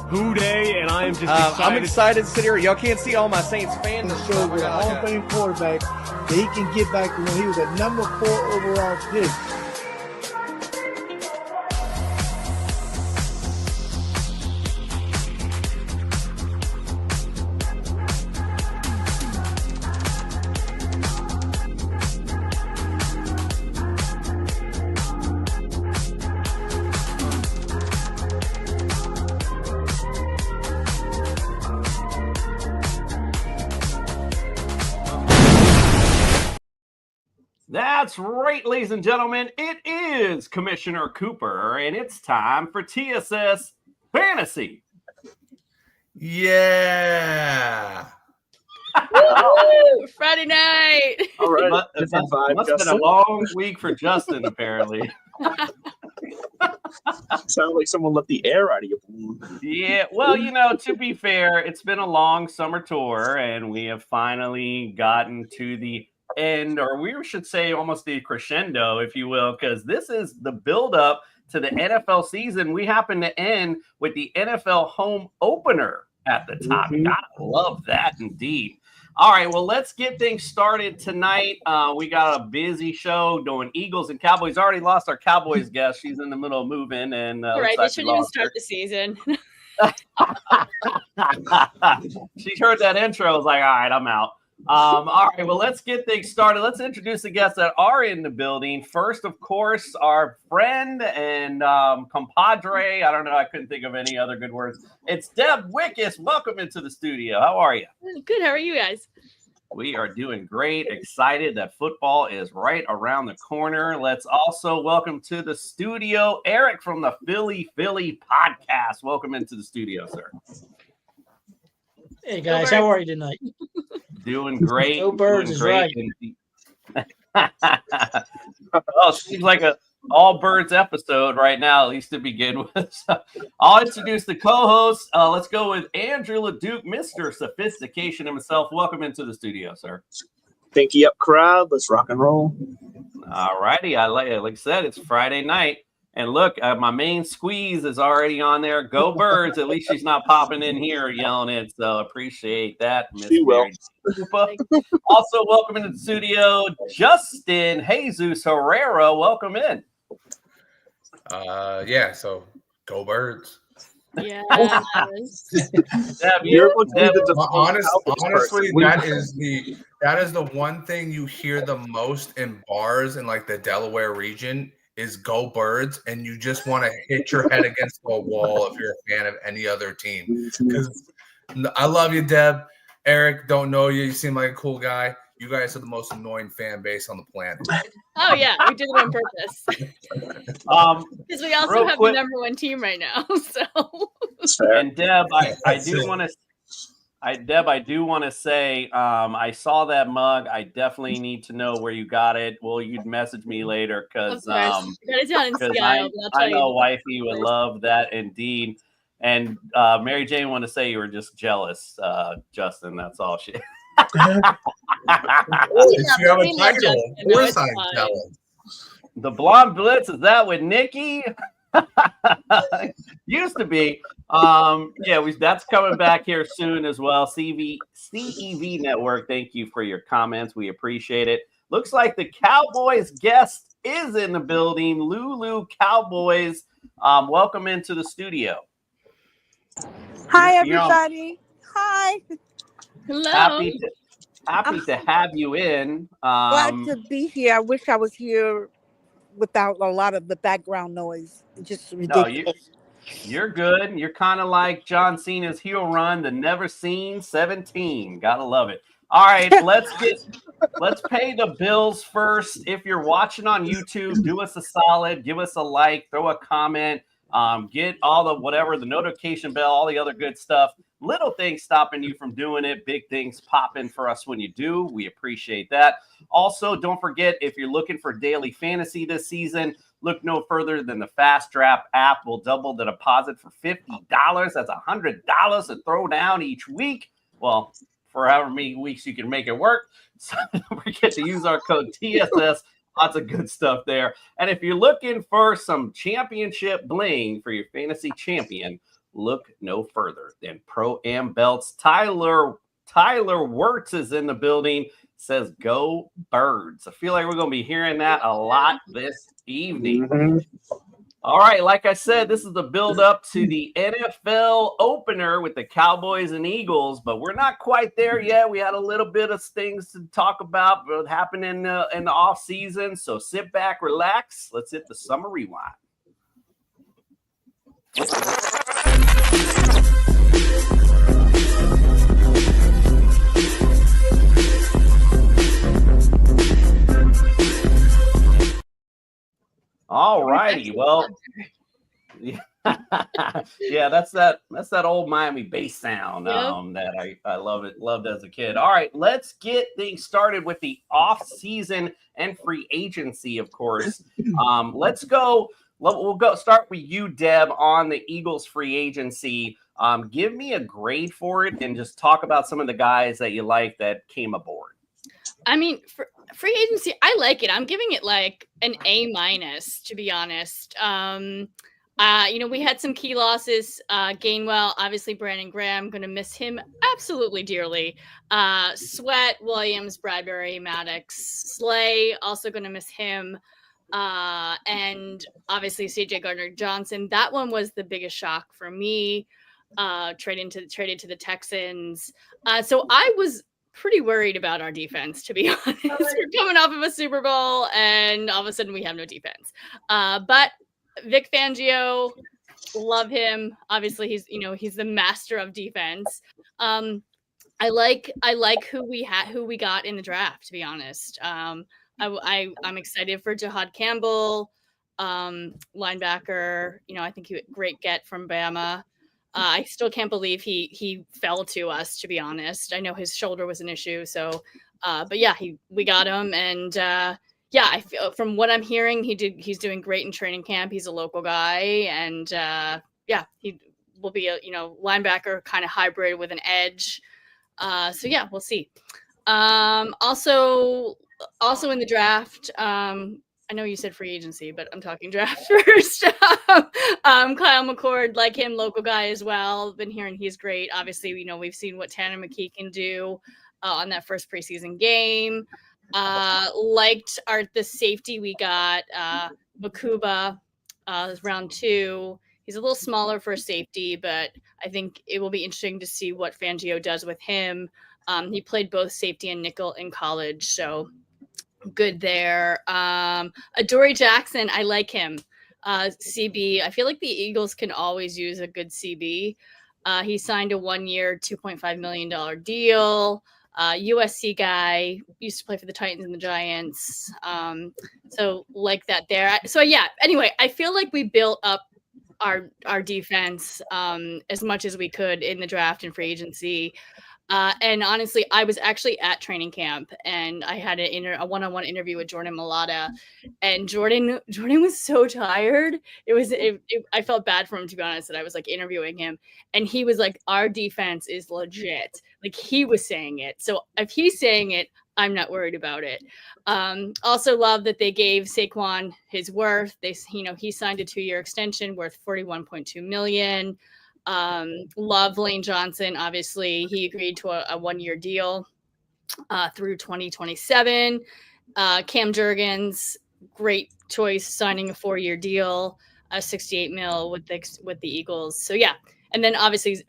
Who Day, and I am just excited. I'm excited to sit here. Y'all can't see all my Saints fans. To show with a Hall of Fame quarterback that he can get back to when he was a number 4 overall pick. That's right, ladies and gentlemen. It is Commissioner Cooper, and it's time for TSS Fantasy. Yeah. Woo-hoo! Friday night. All right. Must have been a long week for Justin, apparently. Sounds like someone let the air out of your balloon. Yeah, well, to be fair, it's been a long summer tour, and we have finally gotten to the end, or we should say almost the crescendo, if you will, because this is the build-up to the NFL season. We happen to end with the NFL home opener at the top. Mm-hmm. Gotta love that indeed. All right, well, let's get things started tonight. We got a busy show doing Eagles and Cowboys. Already lost our Cowboys guest. She's in the middle of moving. And right, they shouldn't even start the season. She heard that intro. I was like, all right, I'm out. All right, well, let's get things started. Let's introduce the guests that are in the building. First, of course, our friend and compadre. I don't know. I couldn't think of any other good words. It's Deb Wickus. Welcome into the studio. How are you? Good. How are you guys? We are doing great. Excited that football is right around the corner. Let's also welcome to the studio Eric from the Philly podcast. Welcome into the studio, sir. Hey guys, how are you tonight? Doing great. Go Birds is right. Well, seems like a all birds episode right now, at least to begin with. So I'll introduce the co-host. Let's go with Andrew LeDuc, Mr. Sophistication himself. Welcome into the studio, sir. Pinky up, crowd. Let's rock and roll. All righty. Like I said, it's Friday night. And look, my main squeeze is already on there. Go Birds. At least she's not popping in here yelling it. So appreciate that. She will. Also, welcome into the studio, Justin Jesus Herrera. Welcome in. Yeah, so go Birds. Yeah. Honestly, that is the one thing you hear the most in bars in like the Delaware region is go Birds, and you just want to hit your head against a wall if you're a fan of any other team. Because I love you, Deb. Eric, don't know you. You seem like a cool guy. You guys are the most annoying fan base on the planet. Oh, yeah. We did it on purpose. Because we also have the number 1 team right now. So. And Deb, I do want to say, I saw that mug. I definitely need to know where you got it. Well, you'd message me later because I know wifey would love that indeed. And Mary Jane want to say you were just jealous, Justin. That's all she. You have a title. Of course I'm jealous. The Blonde Blitz, is that with Nikki? Used to be. That's coming back here soon as well. CEV Network, thank you for your comments. We appreciate it. Looks like the Cowboys guest is in the building. Lulu Cowboys, welcome into the studio. Hi, everybody. Hi. Hello. Happy to have you in. Glad to be here. I wish I was here without a lot of the background noise. It's just ridiculous. No, you're good. You're kind of like John Cena's heel run, the never seen 17. Gotta love it. All right, let's pay the bills first. If you're watching on YouTube, do us a solid, give us a like, throw a comment, get all the notification bell, all the other good stuff. Little things stopping you from doing it, big things popping for us when you do. We appreciate that. Also, don't forget, if you're looking for daily fantasy this season, look no further than the Fast Draft app. Will double the deposit for $50. That's $100 to throw down each week. Well, for however many weeks you can make it work. So don't forget to use our code TSS Lots of good stuff there. And if you're looking for some championship bling for your fantasy champion, look no further than Pro-Am Belts. Tyler Wirtz is in the building. Says go Birds. I feel like we're going to be hearing that a lot this evening. All right, like I said, this is the build up to the NFL opener with the Cowboys and Eagles, but we're not quite there yet. We had a little bit of things to talk about what happened in the off season. So sit back, relax. Let's hit the summer rewind. All righty. Well, yeah, that's that old Miami bass sound that I loved as a kid. All right, let's get things started with the off season and free agency, of course. Let's go. We'll go start with you, Deb, on the Eagles free agency. Give me a grade for it and just talk about some of the guys that you like that came aboard. I mean, for free agency, I like it. I'm giving it like an A-, to be honest. We had some key losses. Gainwell, obviously Brandon Graham, going to miss him absolutely dearly. Sweat, Williams, Bradbury, Maddox, Slay, also going to miss him. And obviously CJ Gardner-Johnson. That one was the biggest shock for me. Traded to the Texans. So I was pretty worried about our defense, to be honest. We're coming off of a Super Bowl, and all of a sudden we have no defense. But Vic Fangio, love him. Obviously, he's the master of defense. I like who we got in the draft, to be honest. I'm excited for Jahad Campbell, linebacker. I think he great get from Bama. I still can't believe he fell to us, to be honest. I know his shoulder was an issue, so but yeah, we got him, and yeah, I feel from what I'm hearing, he's doing great in training camp. He's a local guy, and yeah, he will be a linebacker kind of hybrid with an edge. So yeah, we'll see. Also in the draft, I know you said free agency, but I'm talking draft first. Kyle McCord, like him, local guy as well. Been hearing he's great. Obviously, we've seen what Tanner McKee can do on that first preseason game. Liked the safety we got, Makuba, round 2. He's a little smaller for a safety, but I think it will be interesting to see what Fangio does with him. He played both safety and nickel in college, so good there. Adoree Jackson, I like him. CB, I feel like the Eagles can always use a good CB. He signed a 1-year, $2.5 million deal. USC guy, used to play for the Titans and the Giants. So like that there. So yeah, anyway, I feel like we built up our defense as much as we could in the draft and free agency. And honestly, I was actually at training camp, and I had a one-on-one interview with Jordan Mailata, and Jordan was so tired. I felt bad for him, to be honest, that I was like interviewing him, and he was like, "Our defense is legit." Like, he was saying it. So if he's saying it, I'm not worried about it. Also love that they gave Saquon his worth. He signed a 2-year extension worth $41.2 million. Love Lane Johnson. Obviously, he agreed to a 1-year deal through 2027. Cam Jurgens, great choice, signing a 4-year deal, $68 million with the Eagles. So yeah, and then obviously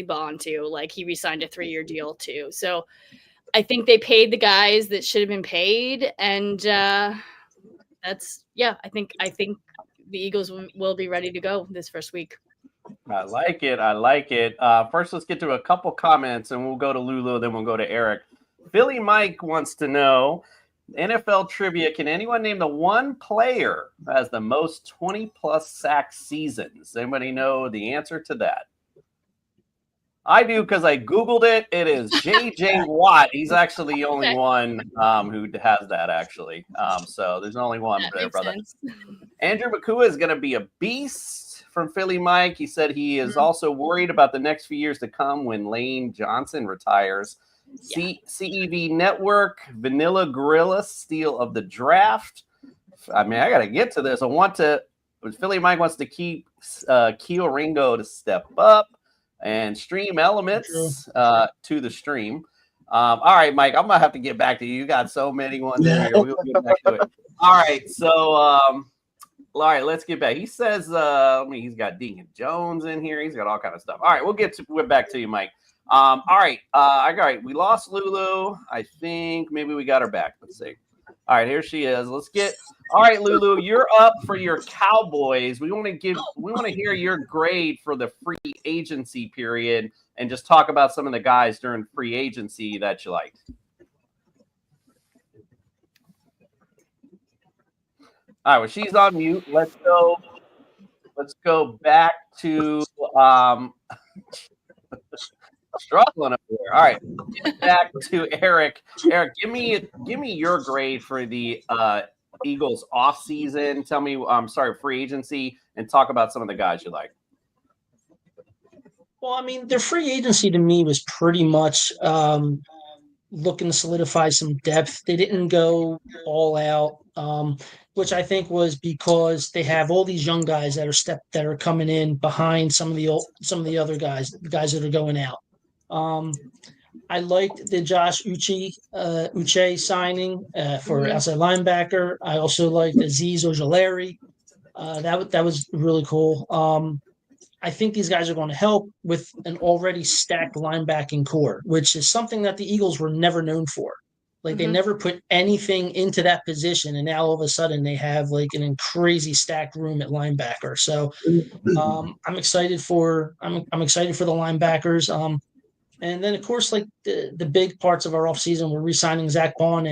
Bond too. Like, he re-signed a 3-year deal too. So I think they paid the guys that should have been paid, and I think the Eagles will be ready to go this first week. I like it. First, let's get to a couple comments, and we'll go to Lulu, then we'll go to Eric. Philly Mike wants to know, NFL trivia, can anyone name the one player who has the most 20-plus sack seasons? Anybody know the answer to that? I do, because I Googled it. It is J.J. Watt. He's actually the only one who has that, actually. So there's only one there, brother. Sense. Andrew Makua is going to be a beast from Philly Mike. He said he is also worried about the next few years to come when Lane Johnson retires. CEV Network, Vanilla Gorilla, Steal of the Draft. I mean, I got to get to this. Philly Mike wants to keep Keel Ringo to step up and Stream Elements to the stream. All right, Mike, I'm going to have to get back to you. You got so many ones in here. We'll get back to it. All right, so all right, let's get back. He says, he's got Deacon Jones in here. He's got all kind of stuff. All right, we're back to you, Mike. All right. We lost Lulu. I think maybe we got her back. Let's see. All right, here she is. All right, Lulu, you're up for your Cowboys. We want to hear your grade for the free agency period and just talk about some of the guys during free agency that you liked. All right, well, she's on mute. Let's go back to struggling over there. All right, get back to Eric. Eric, give me your grade for the Eagles off season. Tell me, free agency, and talk about some of the guys you like. Well, I mean, their free agency to me was pretty much looking to solidify some depth. They didn't go all out, which I think was because they have all these young guys that are coming in behind some of the other guys, the guys that are going out. I liked the Josh Uche signing for outside linebacker. I also liked Azeez Ojulari. That was really cool. I think these guys are going to help with an already stacked linebacking core, which is something that the Eagles were never known for. Like they never put anything into that position, and now all of a sudden they have like an crazy stacked room at linebacker. So I'm excited for the linebackers. And then of course, like the big parts of our offseason were re-signing Zach Bond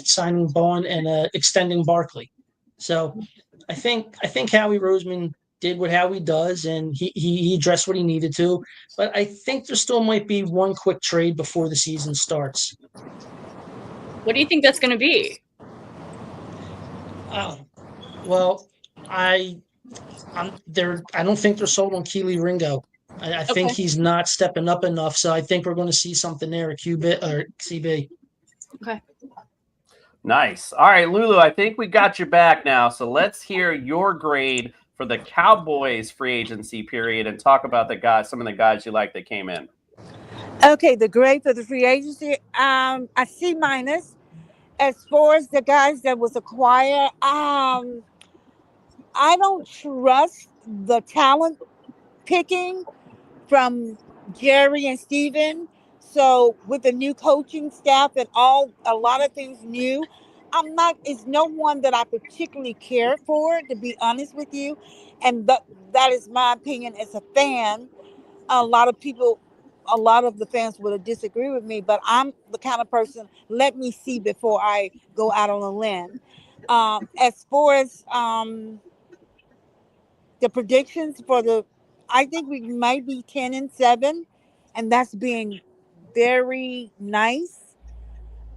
signing Bond and extending Barkley. So I think Howie Roseman did what Howie does, and he addressed what he needed to. But I think there still might be one quick trade before the season starts. What do you think that's going to be? Well, I don't think they're sold on Keely Ringo. I think he's not stepping up enough, so I think we're going to see something there at QB or CB. Okay. Nice. All right, Lulu, I think we got you back now. So let's hear your grade for the Cowboys free agency period and talk about some of the guys you like that came in. Okay, the grade for the free agency, I C minus. As far as the guys that was acquired, I don't trust the talent picking from Jerry and Steven. So with the new coaching staff and a lot of things new, it's no one that I particularly care for, to be honest with you. And that is my opinion as a fan. A lot of the fans would disagree with me, but I'm the kind of person, let me see before I go out on a limb. As far as the predictions I think we might be 10-7, and that's being very nice.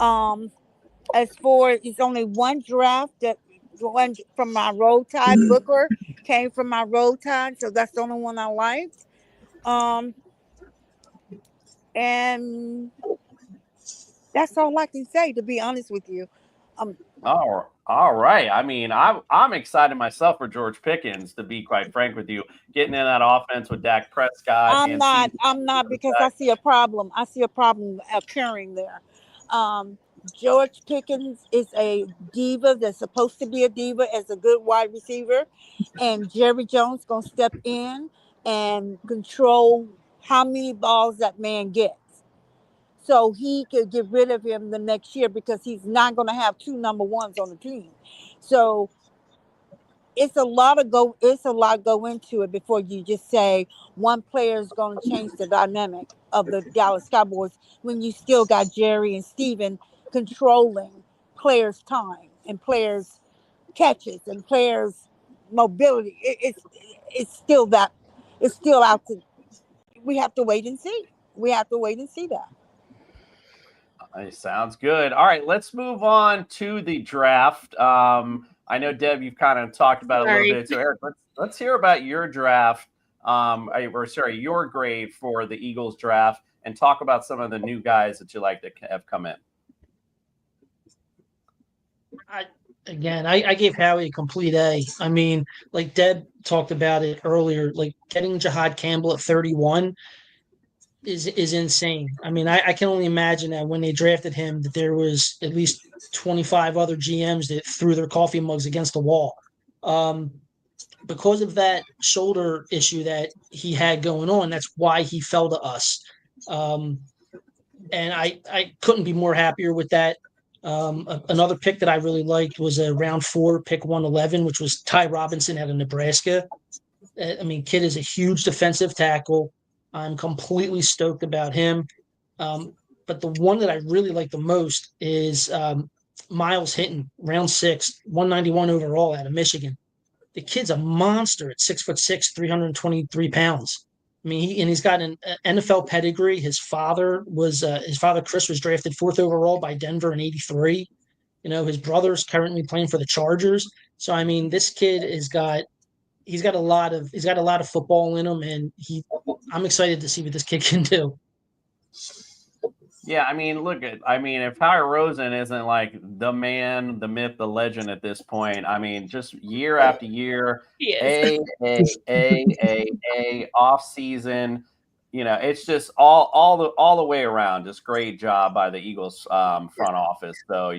As for it's only one draft that one from my Roll Tide Booker came from my Roll Tide, so that's the only one I liked. And that's all I can say, to be honest with you. All right. I mean, I'm excited myself for George Pickens, to be quite frank with you, getting in that offense with Dak Prescott. I'm not because I see a problem. I see a problem occurring there. George Pickens is a diva that's supposed to be a diva as a good wide receiver, and Jerry Jones gonna step in and control how many balls that man gets, so he could get rid of him the next year because he's not going to have two number ones on the team. So it's a lot go into it before you just say one player is going to change the dynamic of the Dallas Cowboys when you still got Jerry and Steven controlling players' time and players' catches and players' mobility. It's still out to. We have to wait and see. That. Sounds good. All right, let's move on to the draft. I know, Deb, you've kind of talked about it a little bit. So, Eric, let's hear about your draft, your grade for the Eagles draft, and talk about some of the new guys that you like that have come in. I gave Howie a complete A. I mean, like Deb talked about it earlier, like getting Jahad Campbell at 31 is insane. I mean, I can only imagine that when they drafted him, that there was at least 25 other GMs that threw their coffee mugs against the wall. Because of that shoulder issue that he had going on, that's why he fell to us. And I couldn't be more happier with that. Another pick that I really liked was a round 4, pick 111, which was Ty Robinson out of Nebraska. I mean, kid is a huge defensive tackle. I'm completely stoked about him. But the one that I really like the most is Miles Hinton, round 6, 191 overall out of Michigan. The kid's a monster at 6'6", 323 pounds. I mean, he's got an NFL pedigree. His father Chris was drafted 4th overall by Denver in '83. You know, his brother's currently playing for the Chargers. So I mean, this kid he's got a lot of football in him, and I'm excited to see what this kid can do. Yeah, I mean, if Tyler Rosen isn't like the man, the myth, the legend at this point, I mean, just year after year, A off season, you know, it's just all the way around, just great job by the Eagles front office. So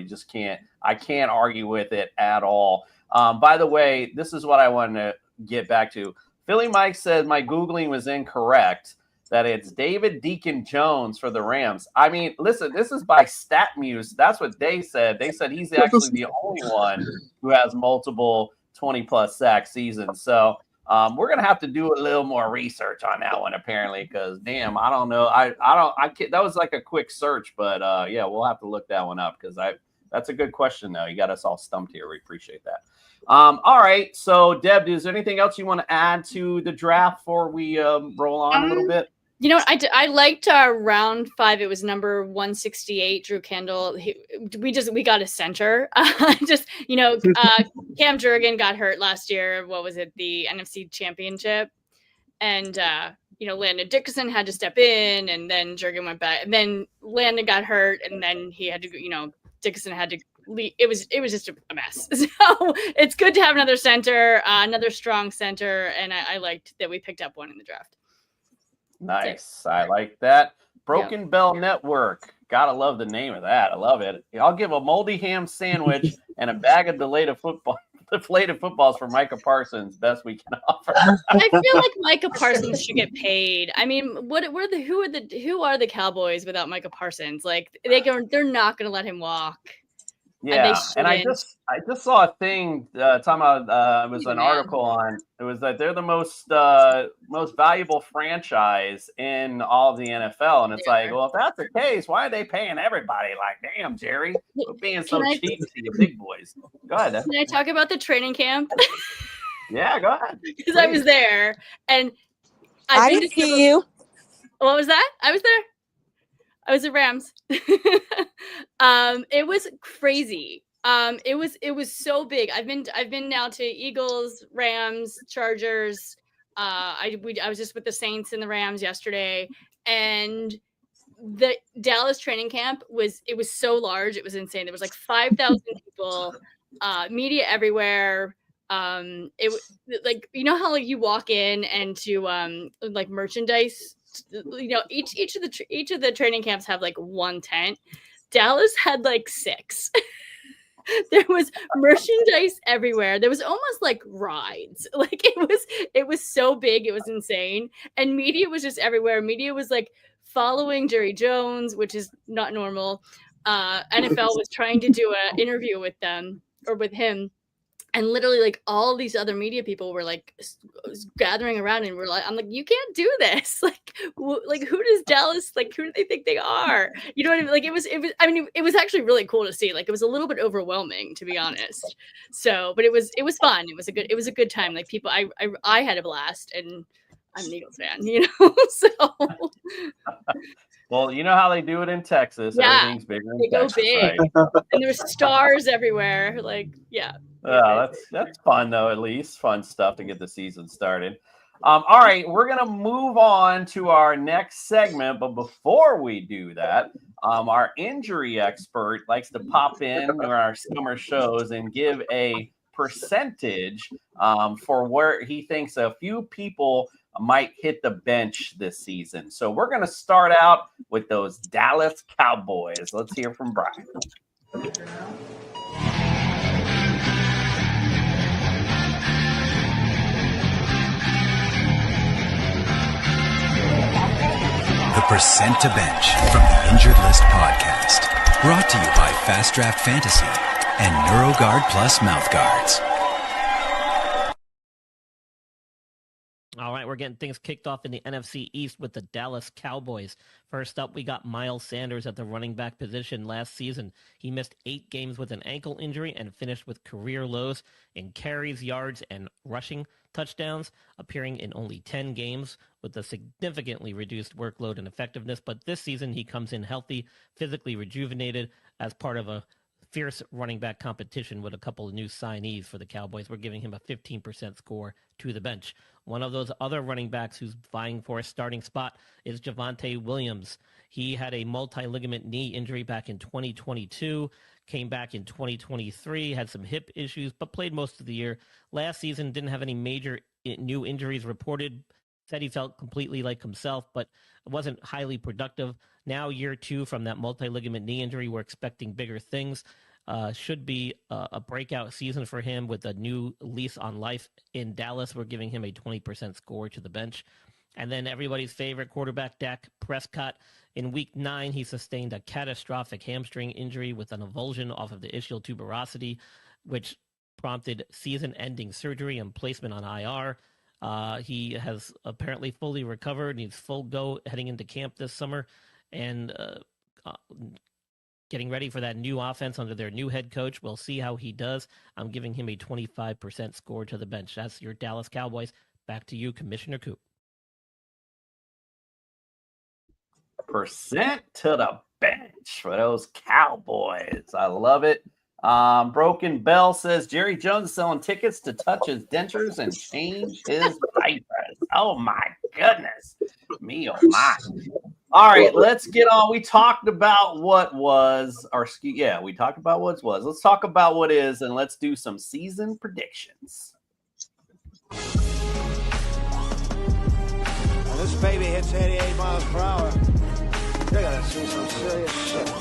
I can't argue with it at all. By the way, this is what I wanted to get back to. Philly Mike said my Googling was incorrect, that it's David Deacon Jones for the Rams. I mean, listen, this is by StatMuse. That's what they said. They said he's actually the only one who has multiple 20-plus sack seasons. So we're going to have to do a little more research on that one, apparently, because, damn, I don't know. That was like a quick search, but, yeah, we'll have to look that one up because that's a good question, though. You got us all stumped here. We appreciate that. All right. So, Deb, is there anything else you want to add to the draft before we roll on a little bit? You know, I liked round 5. It was number 168, Drew Kendall. We got a center. Cam Jurgen got hurt last year. What was it? The NFC Championship. And, Landon Dickerson had to step in, and then Jurgen went back. And then Landon got hurt, and then he had to, Dickerson had to leave. It was just a mess. So it's good to have another center, another strong center. And I liked that we picked up one in the draft. Nice. I like that. Broken Bell Network. Gotta love the name of that. I love it. I'll give a moldy ham sandwich and a bag of deflated footballs for Micah Parsons. Best we can offer. I feel like Micah Parsons should get paid. I mean, who are the Cowboys without Micah Parsons? Like they're not going to let him walk. Yeah, and I just saw a thing talking about it was an article on it was that they're the most valuable franchise in all of the NFL, and it's like, well, if that's the case, why are they paying everybody? Like, damn, Jerry, we're being so cheap to the big boys. Go ahead. Can I talk about the training camp? Yeah, go ahead. Because I was there, and I didn't see you. What was that? I was there. I was at Rams. It was crazy. It was so big. I've been now to Eagles, Rams, Chargers. I was just with the Saints and the Rams yesterday, and the Dallas training camp was so large. It was insane. There was like 5,000 people, media everywhere. It like, you know how like you walk in and to like merchandise. Each of the training camps have like one tent. Dallas had like 6. There was merchandise everywhere. There was almost like rides. Like it was so big, it was insane. And media was just everywhere. Media was like following Jerry Jones, which is not normal. NFL was trying to do an interview with them or with him. And literally, like, all these other media people were like gathering around, and I'm like, you can't do this. Like who does Dallas, like, who do they think they are? You know what I mean? Like, it was actually really cool to see. Like, it was a little bit overwhelming, to be honest. So, but it was fun. It was a good time. Like, people, I had a blast, and I'm an Eagles fan, so. Well, you know how they do it in Texas. Yeah, everything's bigger in they Texas, go big, right? And there's stars everywhere. Like, yeah. That's fun though. At least fun stuff to get the season started. All right, we're going to move on to our next segment. But before we do that, our injury expert likes to pop in during our summer shows and give a percentage for where he thinks a few people might hit the bench this season. So we're going to start out with those Dallas Cowboys. Let's hear from Brian. The Percent to Bench from the Injured List podcast. Brought to you by Fast Draft Fantasy and NeuroGuard Plus Mouth Guards. All right, we're getting things kicked off in the NFC East with the Dallas Cowboys. First up, we got Miles Sanders at the running back position. Last season, he missed 8 games with an ankle injury and finished with career lows in carries, yards, and rushing touchdowns, appearing in only 10 games with a significantly reduced workload and effectiveness. But this season, he comes in healthy, physically rejuvenated as part of a fierce running back competition with a couple of new signees for the Cowboys. We're giving him a 15% score to the bench. One of those other running backs who's vying for a starting spot is Javonte Williams. He had a multi-ligament knee injury back in 2022, came back in 2023, had some hip issues, but played most of the year. Last season, didn't have any major new injuries reported. Said he felt completely like himself, but wasn't highly productive. Now, year 2 from that multi-ligament knee injury, we're expecting bigger things. Should be a breakout season for him with a new lease on life in Dallas. We're giving him a 20% score to the bench. And then everybody's favorite quarterback, Dak Prescott. In week 9, he sustained a catastrophic hamstring injury with an avulsion off of the ischial tuberosity, which prompted season-ending surgery and placement on IR. He has apparently fully recovered. He's full go heading into camp this summer and getting ready for that new offense under their new head coach. We'll see how he does. I'm giving him a 25% score to the bench. That's your Dallas Cowboys. Back to you, Commissioner Coop. Percent to the bench for those Cowboys. I love it. Broken Bell says Jerry Jones is selling tickets to touch his dentures and change his diapers. Oh my goodness. Me oh my. All right, let's get on. We talked about what was, we talked about what was. Let's talk about what is, and let's do some season predictions. When this baby hits 88 miles per hour, you're gonna see some serious shit.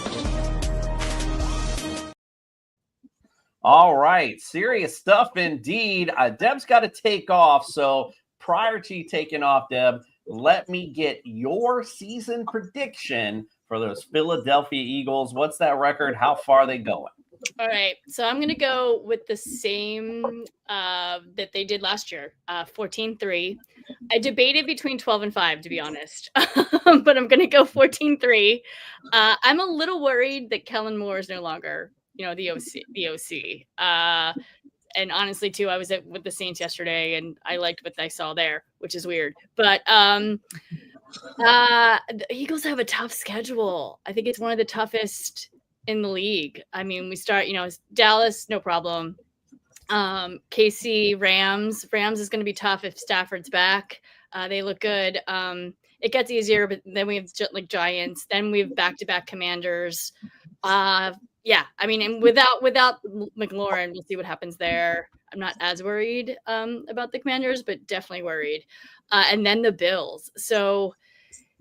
All right, serious stuff indeed. Deb's got to take off, so prior to you taking off, Deb, let me get your season prediction for those Philadelphia Eagles. What's that record? How far are they going? All right. So I'm going to go with the same that they did last year, 14-3. I debated between 12-5, to be honest, but I'm going to go 14-3. I'm a little worried that Kellen Moore is no longer, the OC. And honestly, too, I was with the Saints yesterday, and I liked what I saw there, which is weird. But the Eagles have a tough schedule. I think it's one of the toughest in the league. I mean, we start, Dallas, no problem. KC, Rams. Rams is going to be tough if Stafford's back. They look good. It gets easier, but then we have Giants. Then we have back-to-back Commanders. Yeah, I mean, and without McLaurin, we'll see what happens there. I'm not as worried about the Commanders, but definitely worried. And then the Bills. So,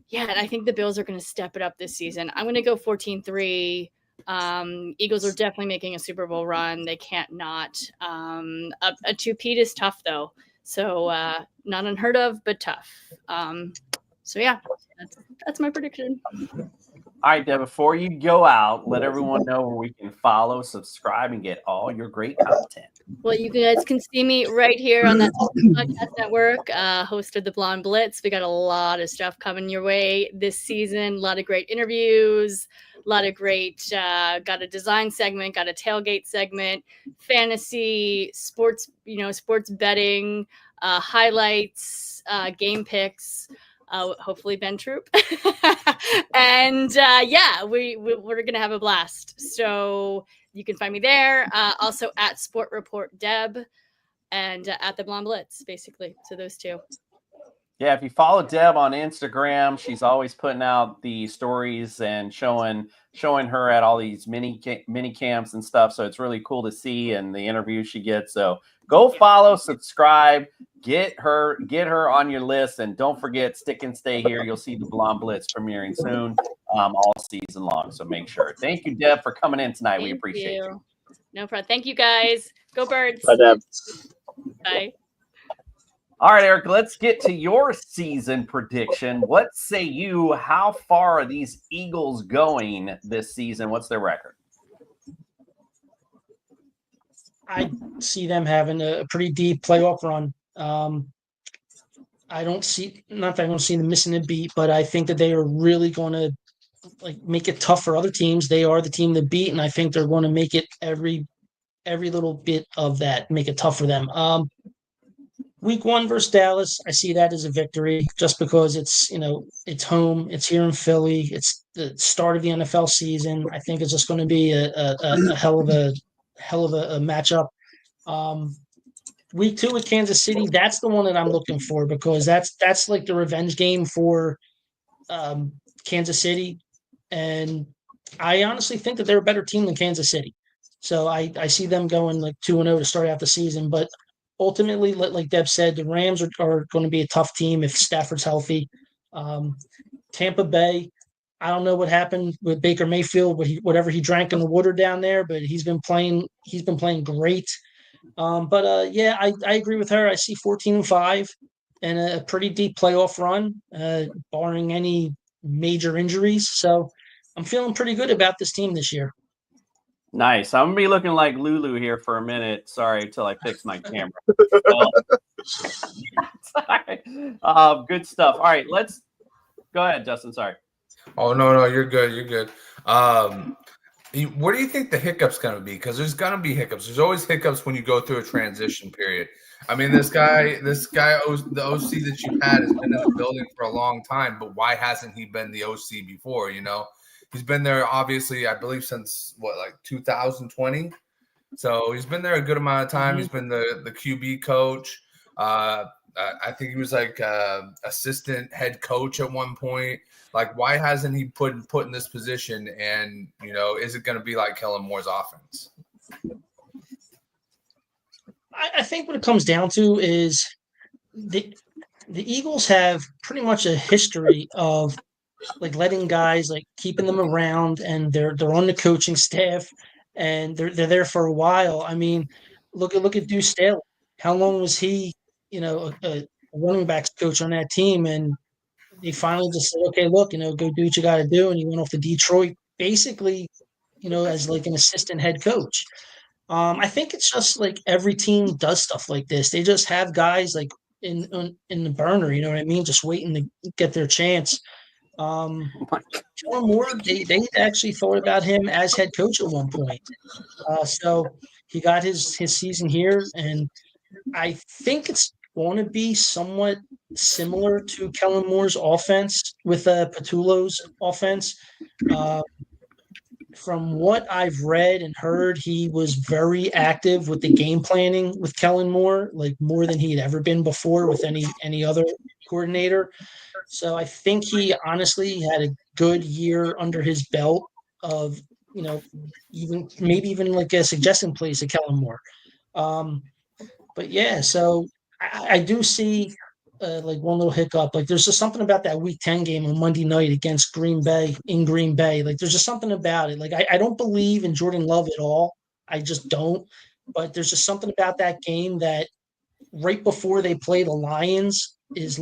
yeah, and I think the Bills are going to step it up this season. I'm going to go 14-3. Eagles are definitely making a Super Bowl run. They can't not. A two-peat is tough, though. So not unheard of, but tough. So, yeah, that's my prediction. All right, Deb, before you go out, let everyone know where we can follow, subscribe, and get all your great content. Well, you guys can see me right here on that podcast network, host of the Blonde Blitz. We got a lot of stuff coming your way this season, a lot of great interviews, a lot of great, got a design segment, got a tailgate segment, fantasy, sports, sports betting, highlights, game picks. Hopefully Ben Troop. And we're going to have a blast. So you can find me there. Also at Sport Report Deb and at the Blonde Blitz, basically. So those two. Yeah, if you follow Deb on Instagram, she's always putting out the stories and showing her at all these mini camps and stuff. So it's really cool to see, and the interviews she gets. So go follow, subscribe, get her on your list, and don't forget Stick and Stay Here. You'll see the Blonde Blitz premiering soon, all season long. So make sure. Thank you, Deb, for coming in tonight. We appreciate you. No problem. Thank you, guys. Go Birds. Bye, Deb. Bye. All right, Eric, let's get to your season prediction. What say you? How far are these Eagles going this season? What's their record? I see them having a pretty deep playoff run. I don't see, not that I don't see them missing a beat, but I think that they are really going to make it tough for other teams. They are the team to beat, and I think they're going to make it every little bit of that, make it tough for them. Week 1 versus Dallas, I see that as a victory just because it's home, it's here in Philly, it's the start of the NFL season. I think it's just going to be a hell of a matchup. Week 2 with Kansas City, that's the one that I'm looking for because that's like the revenge game for Kansas City, and I honestly think that they're a better team than Kansas City. So I see them going like 2-0 to start out the season, but ultimately, like Deb said, the Rams are going to be a tough team if Stafford's healthy. Tampa Bay, I don't know what happened with Baker Mayfield, whatever he drank in the water down there, but he's been playing great. Yeah, I agree with her. I see 14-5 and a pretty deep playoff run, barring any major injuries. So I'm feeling pretty good about this team this year. Nice. I'm going to be looking like Lulu here for a minute. Sorry, until I fix my camera. Sorry. Good stuff. All right, let's go ahead, Justin. Sorry. Oh, no, you're good. You're good. What do you think the hiccup's going to be? Because there's going to be hiccups. There's always hiccups when you go through a transition period. I mean, this guy, the OC that you had has been in the building for a long time, but why hasn't he been the OC before, He's been there, obviously, I believe, since, 2020? So he's been there a good amount of time. Mm-hmm. He's been the QB coach. I think he was assistant head coach at one point. Why hasn't he put in this position? And, is it going to be like Kellen Moore's offense? I think what it comes down to is the Eagles have pretty much a history of letting guys, keeping them around, and they're on the coaching staff, and they're there for a while. I mean, look at Deuce Staley. How long was he, a running backs coach on that team? And they finally just said, okay, look, go do what you got to do. And he went off to Detroit, basically, as an assistant head coach. I think it's just every team does stuff like this. They just have guys in the burner, you know what I mean? Just waiting to get their chance. Kellen Moore, they actually thought about him as head coach at one point. So he got his season here, and I think it's going to be somewhat similar to Kellen Moore's offense with Patullo's offense. From what I've read and heard, he was very active with the game planning with Kellen Moore, more than he had ever been before with any other coordinator. So I think he honestly had a good year under his belt of, even a suggestion plays to Kellen Moore. But yeah, so I do see one little hiccup. There's just something about that Week 10 game on Monday night against Green Bay in Green Bay. There's just something about it. I don't believe in Jordan Love at all. I just don't. But there's just something about that game that right before they play the Lions is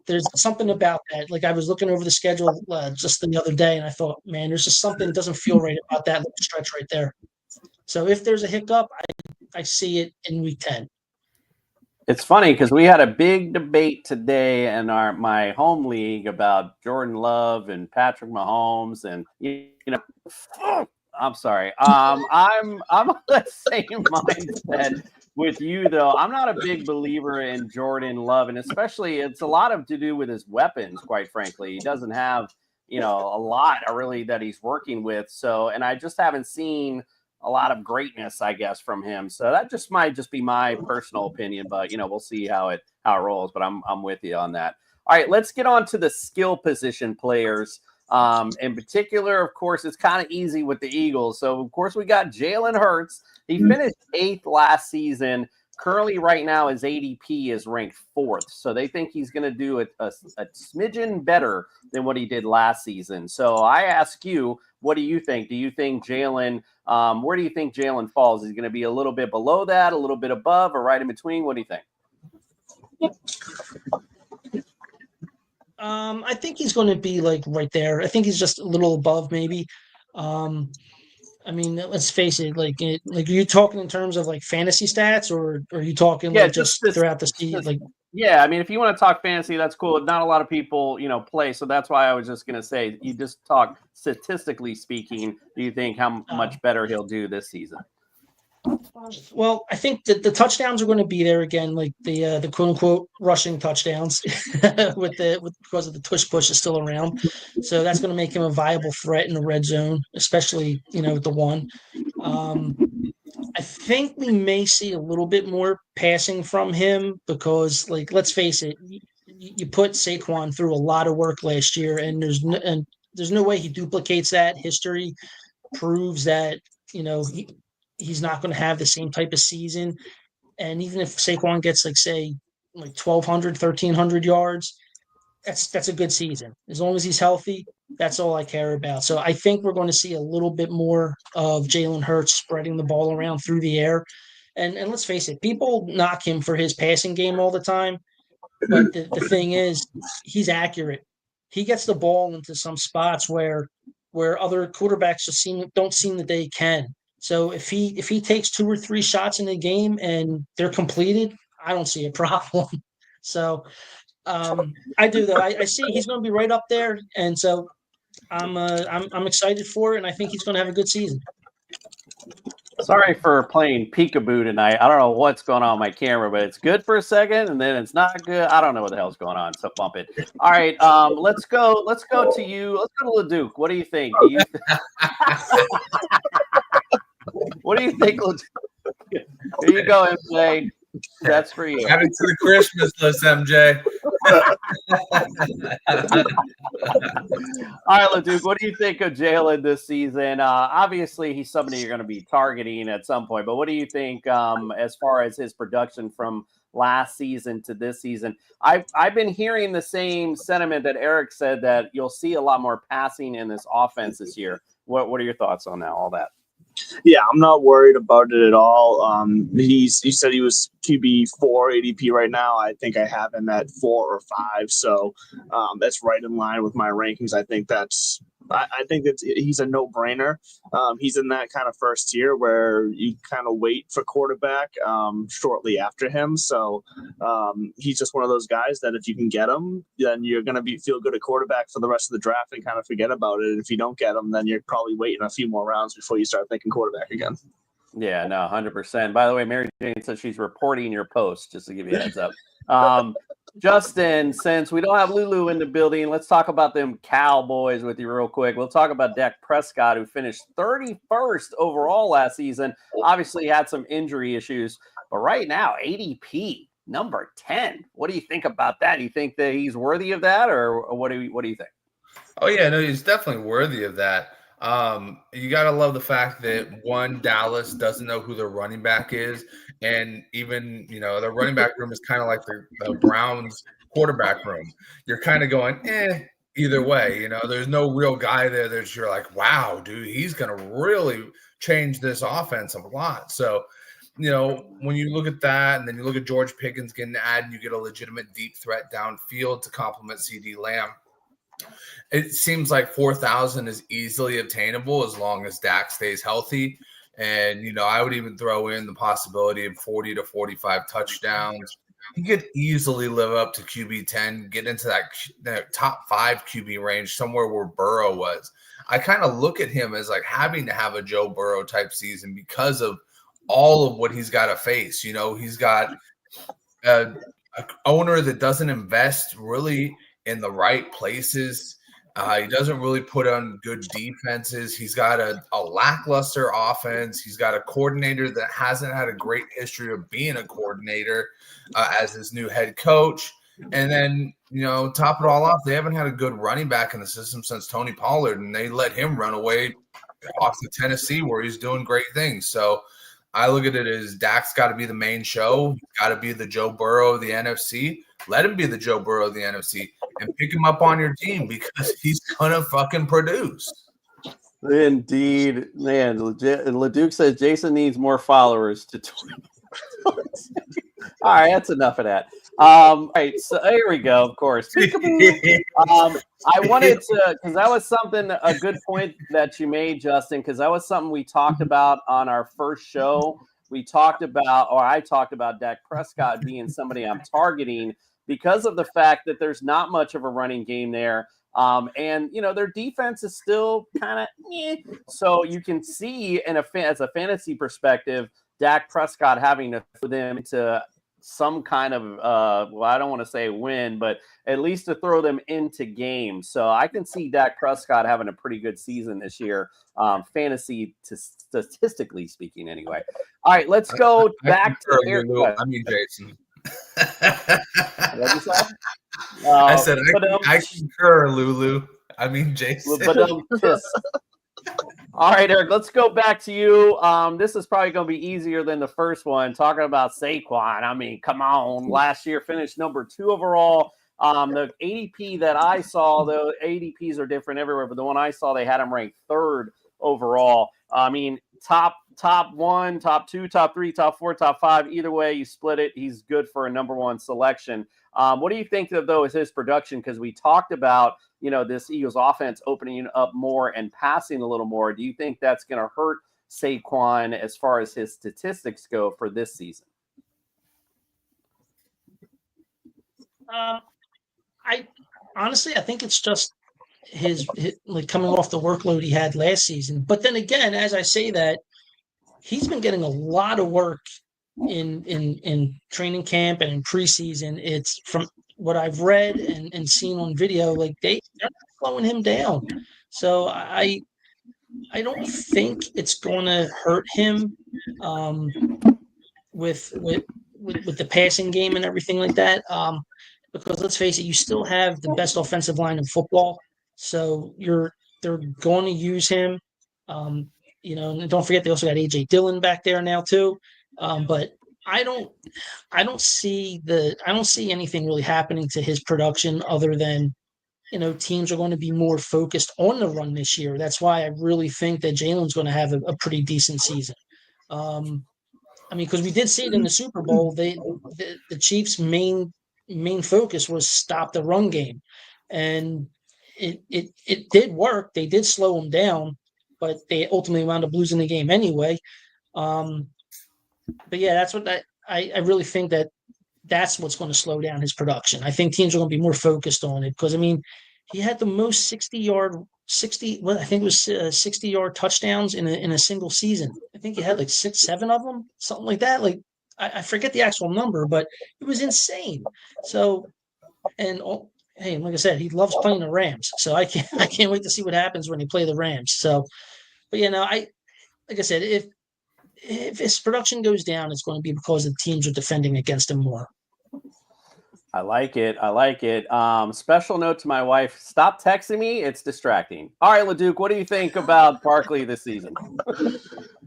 there's something about that. I was looking over the schedule just the other day, and I thought, man, there's just something that doesn't feel right about that little stretch right there. So if there's a hiccup, I see it in Week 10. It's funny because we had a big debate today in my home league about Jordan Love and Patrick Mahomes, and I'm sorry. I'm on the same mindset with you, though. I'm not a big believer in Jordan Love, and especially it's a lot to do with his weapons, quite frankly. He doesn't have, a lot really that he's working with. So, and I just haven't seen a lot of greatness, I guess, from him. So that just might just be my personal opinion, but we'll see how it rolls. But I'm with you on that. All right, let's get on to the skill position players. In particular, of course, it's kind of easy with the Eagles. So of course we got Jalen Hurts. He finished 8th last season. Currently, right now, his ADP is ranked 4th. So they think he's going to do a smidgen better than what he did last season. So I ask you, what do you think? Do you think Jalen, where do you think Jalen falls? Is he going to be a little bit below that, a little bit above, or right in between? What do you think? I think he's going to be like right there. I think he's just a little above, maybe. I mean, let's face it. Like, are you talking in terms of like fantasy stats, or are you talking like just throughout the season? Like, yeah, I mean, if you want to talk fantasy, that's cool. Not a lot of people, play, so that's why I was just going to say, you just talk statistically speaking. Do you think how much better he'll do this season? Well, I think that the touchdowns are going to be there again, like the quote unquote rushing touchdowns, because of the tush push is still around. So that's going to make him a viable threat in the red zone, especially with the one. I think we may see a little bit more passing from him because, like, let's face it, you put Saquon through a lot of work last year, and there's no way he duplicates that. History proves that he's not going to have the same type of season. And even if Saquon gets like 1,200, 1,300 yards, that's a good season. As long as he's healthy, that's all I care about. So I think we're going to see a little bit more of Jalen Hurts spreading the ball around through the air. And let's face it, people knock him for his passing game all the time. But the thing is, he's accurate. He gets the ball into some spots where other quarterbacks don't seem that they can. So if he takes 2 or 3 shots in a game and they're completed, I don't see a problem. So I do though. I see he's going to be right up there, and so I'm excited for it, and I think he's going to have a good season. Sorry for playing peekaboo tonight. I don't know what's going on with my camera, but it's good for a second, and then it's not good. I don't know what the hell's going on. So bump it. All right, let's go to you. Let's go to LeDuc. What do you think? What do you think, LeDuc? Here you go, MJ. That's for you. Add it to the Christmas list, MJ. All right, LeDuc, what do you think of Jalen this season? Obviously, he's somebody you're going to be targeting at some point, but what do you think as far as his production from last season to this season? I've been hearing the same sentiment that Eric said, that you'll see a lot more passing in this offense this year. What are your thoughts on that? All that? Yeah, I'm not worried about it at all. He said he was QB 4 ADP right now. I think I have him at 4 or 5, so that's right in line with my rankings. I think he's a no-brainer. He's in that kind of first tier where you kind of wait for quarterback shortly after him. So he's just one of those guys that if you can get him, then you're going to feel good at quarterback for the rest of the draft and kind of forget about it. And if you don't get him, then you're probably waiting a few more rounds before you start thinking quarterback again. Yeah, no, 100%. By the way, Mary Jane says she's reporting your post, just to give you a heads up. Justin, since we don't have Lulu in the building, let's talk about them Cowboys with you real quick. We'll talk about Dak Prescott, who finished 31st overall last season. Obviously had some injury issues, but right now, ADP, number 10. What do you think about that? Do you think that he's worthy of that, or what do you think? Oh, yeah, no, he's definitely worthy of that. You got to love the fact that Dallas doesn't know who their running back is. And even, the running back room is kind of like the Browns quarterback room. You're kind of going, either way, there's no real guy there that you're like, wow, dude, he's going to really change this offense a lot. So, when you look at that and then you look at George Pickens getting added, you get a legitimate deep threat downfield to complement CD Lamb. It seems like 4,000 is easily obtainable as long as Dak stays healthy. And, I would even throw in the possibility of 40 to 45 touchdowns. He could easily live up to QB 10, get into that top 5 QB range, somewhere where Burrow was. I kind of look at him as like having to have a Joe Burrow type season because of all of what he's got to face. He's got an owner that doesn't invest really in the right places. He doesn't really put on good defenses. He's got a lackluster offense. He's got a coordinator that hasn't had a great history of being a coordinator as his new head coach. And then, top it all off, they haven't had a good running back in the system since Tony Pollard, and they let him run away off to Tennessee where he's doing great things. So I look at it as Dak's got to be the main show. He's got to be the Joe Burrow of the NFC. Let him be the Joe Burrow of the NFC and pick him up on your team because he's going to fucking produce. Indeed. Man, legit. And LeDuc says Jason needs more followers to tweet. All right, that's enough of that. All right, so here we go, of course. I wanted to, because that was a good point that you made, Justin, because that was something we talked about on our first show. I talked about Dak Prescott being somebody I'm targeting because of the fact that there's not much of a running game there. And their defense is still kind of so you can see as a fantasy perspective, Dak Prescott having to put them into some kind of I don't want to say win, but at least to throw them into games. So I can see Dak Prescott having a pretty good season this year, fantasy statistically speaking anyway. All right, let's go back to Jason. What'd you say? I said I concur, Lulu. I mean Jason. All right, Eric, let's go back to you. This is probably going to be easier than the first one. Talking about Saquon. I mean, come on. Last year finished number 2 overall. The ADP that I saw, the ADPs are different everywhere, but the one I saw, they had him ranked 3rd overall. I mean, top 1, top 2, top 3, top 4, top 5. Either way, you split it. He's good for a number 1 selection. What do you think of, though, is his production? Because we talked about, this Eagles offense opening up more and passing a little more. Do you think that's going to hurt Saquon as far as his statistics go for this season? I think it's just his like coming off the workload he had last season. But then again, as I say that, he's been getting a lot of work in training camp and in preseason. It's from what I've read and seen on video, like they're not slowing him down. So I don't think it's going to hurt him with the passing game and everything like that. Because let's face it, you still have the best offensive line in football, so they're going to use him. And don't forget they also got AJ Dillon back there now too. But I don't see anything really happening to his production other than teams are going to be more focused on the run this year. That's why I really think that Jalen's going to have a pretty decent season. Because we did see it in the Super Bowl. The Chiefs' main focus was stop the run game, and it did work. They did slow him down, but they ultimately wound up losing the game anyway. But yeah, that's what I really think that's what's going to slow down his production. I think teams are going to be more focused on it because he had the most 60-yard touchdowns in a single season. I think he had like 6-7 of them, something like that. Like I forget the actual number, but it was insane. So, hey, like I said, he loves playing the Rams. So I can't wait to see what happens when they play the Rams. So, but like I said, if his production goes down, it's going to be because the teams are defending against him more. I like it. Special note to my wife: stop texting me. It's distracting. All right, LeDuc, what do you think about Barkley this season?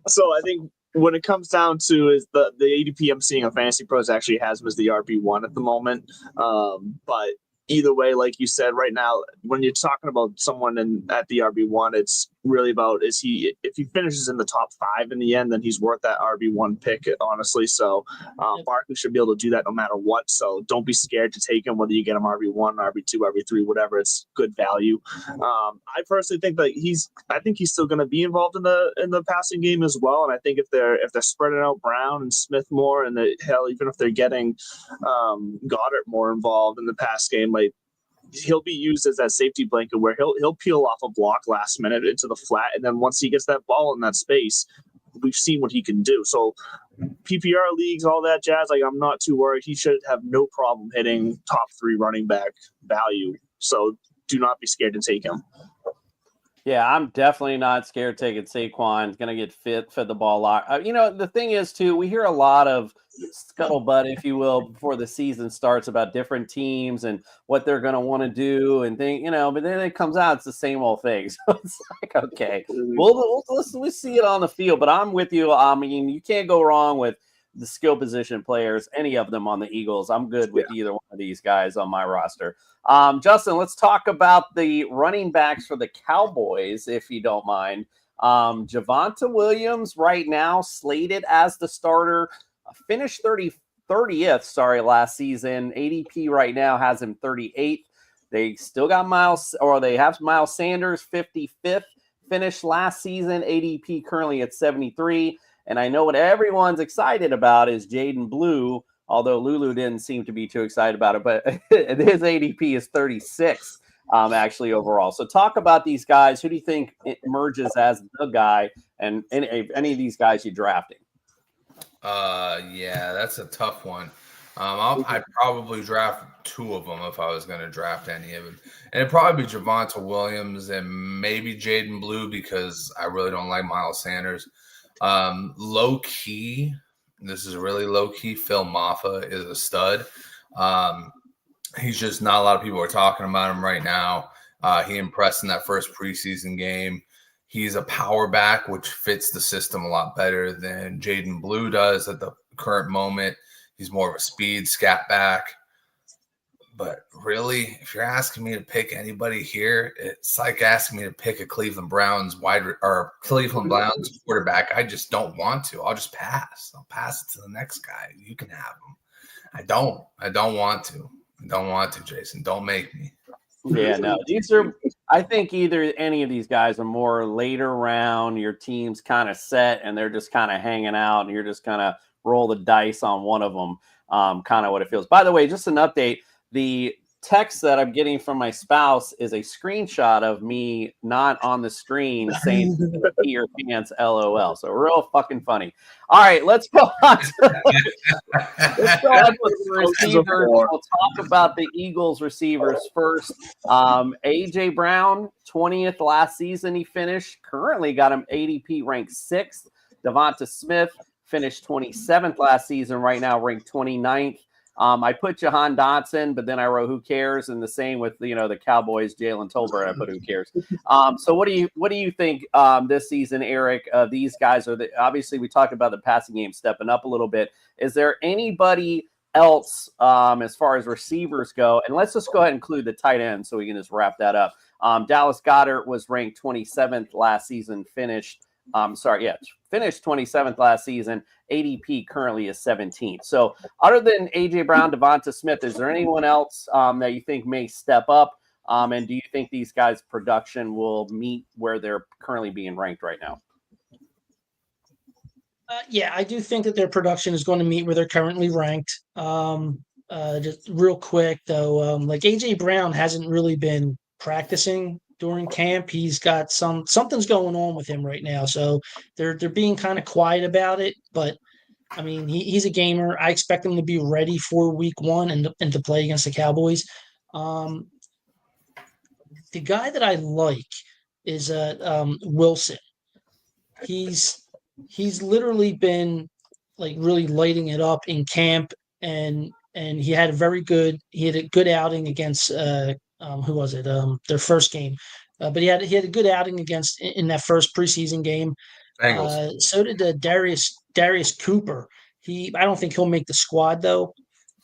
So I think when it comes down to is the ADP I'm seeing on Fantasy Pros actually has him as the RB1 at the moment. But either way, like you said, right now, when you're talking about someone at the RB1, it's really about if he finishes in the top 5 in the end, then he's worth that RB1 pick, honestly. So Barkley should be able to do that no matter what. So don't be scared to take him, whether you get him RB1, RB2, RB3, whatever. It's good value. I personally think that he's still going to be involved in the passing game as well. And I think if they're spreading out Brown and Smith more, and even if they're getting Goddard more involved in the pass game, like he'll be used as that safety blanket where he'll peel off a block last minute into the flat, and then once he gets that ball in that space, we've seen what he can do. So PPR leagues, all that jazz, like I'm not too worried. He should have no problem hitting top 3 running back value. So do not be scared to take him. Yeah, I'm definitely not scared taking Saquon. He's going to get fed the ball a lot. The thing is, too, we hear a lot of scuttlebutt, if you will, before the season starts about different teams and what they're going to want to do and but then it comes out, it's the same old thing. So it's like, okay, we'll see it on the field. But I'm with you. I mean, you can't go wrong with the skill position players, any of them on the Eagles. I'm good with either one of these guys on my roster. Justin, let's talk about the running backs for the Cowboys, if you don't mind. Javonte Williams right now slated as the starter, finished 30th last season. ADP right now has him 38th. They still got they have Miles Sanders 55th, finished last season. ADP currently at 73. And I know what everyone's excited about is Jaden Blue, although Lulu didn't seem to be too excited about it, but his ADP is 36 actually overall. So talk about these guys. Who do you think emerges as the guy, and any of these guys you're drafting? Yeah, that's a tough one. I'd probably draft two of them if I was going to draft any of them. And it'd probably be Javonte Williams and maybe Jaden Blue because I really don't like Miles Sanders. Low key, this is really low key. Phil Maffa is a stud. He's just not a lot of people are talking about him right now. He impressed in that first preseason game. He's a power back, which fits the system a lot better than Jaden Blue does at the current moment. He's more of a speed scat back. But really, if you're asking me to pick anybody here, it's like asking me to pick a Cleveland Browns quarterback. I just don't want to. I'll just pass. I'll pass it to the next guy. You can have him. I don't want to. I don't want to, Jason. Don't make me. Yeah, no. I think either any of these guys are more later round. Your team's kind of set and they're just kind of hanging out and you're just going to roll the dice on one of them. Kind of what it feels. By the way, just an update. The text that I'm getting from my spouse is a screenshot of me not on the screen saying "Pee your pants, LOL." So real fucking funny. All right, let's go on to the receivers. We'll talk about the Eagles receivers first. AJ Brown, 20th last season he finished. Currently got him ADP ranked 6th. Devonta Smith finished 27th last season. Right now ranked 29th. I put Jahan Dotson, but then I wrote who cares, and the same with the Cowboys, Jalen Tolbert. I put who cares. So what do you think this season, Eric? These guys are obviously we talked about the passing game stepping up a little bit. Is there anybody else as far as receivers go? And let's just go ahead and include the tight end so we can just wrap that up. Dallas Goedert was ranked 27th last season, finished 27th last season. ADP currently is 17th. So other than AJ Brown, Devonta Smith, is there anyone else that you think may step up? And do you think these guys' production will meet where they're currently being ranked right now? Yeah, I do think that their production is going to meet where they're currently ranked. Just real quick though, like AJ Brown hasn't really been practicing during camp. He's got something's going on with him right now, so they're being kind of quiet about it. But I mean, he's a gamer. I expect him to be ready for Week 1 and to play against the Cowboys. The guy that I like is Wilson. He's literally been like really lighting it up in camp, and he had a good outing against who was it? Their first game. But he had a good outing against in that first preseason game. So did Darius Cooper. I don't think he'll make the squad though.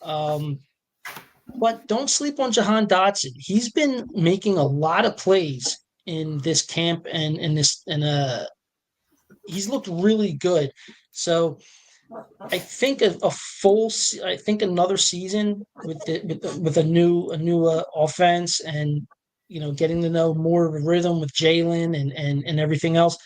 But don't sleep on Jahan Dotson. He's been making a lot of plays in this camp and he's looked really good. So I think I think another season with a new offense and getting to know more of a rhythm with Jalen and everything else.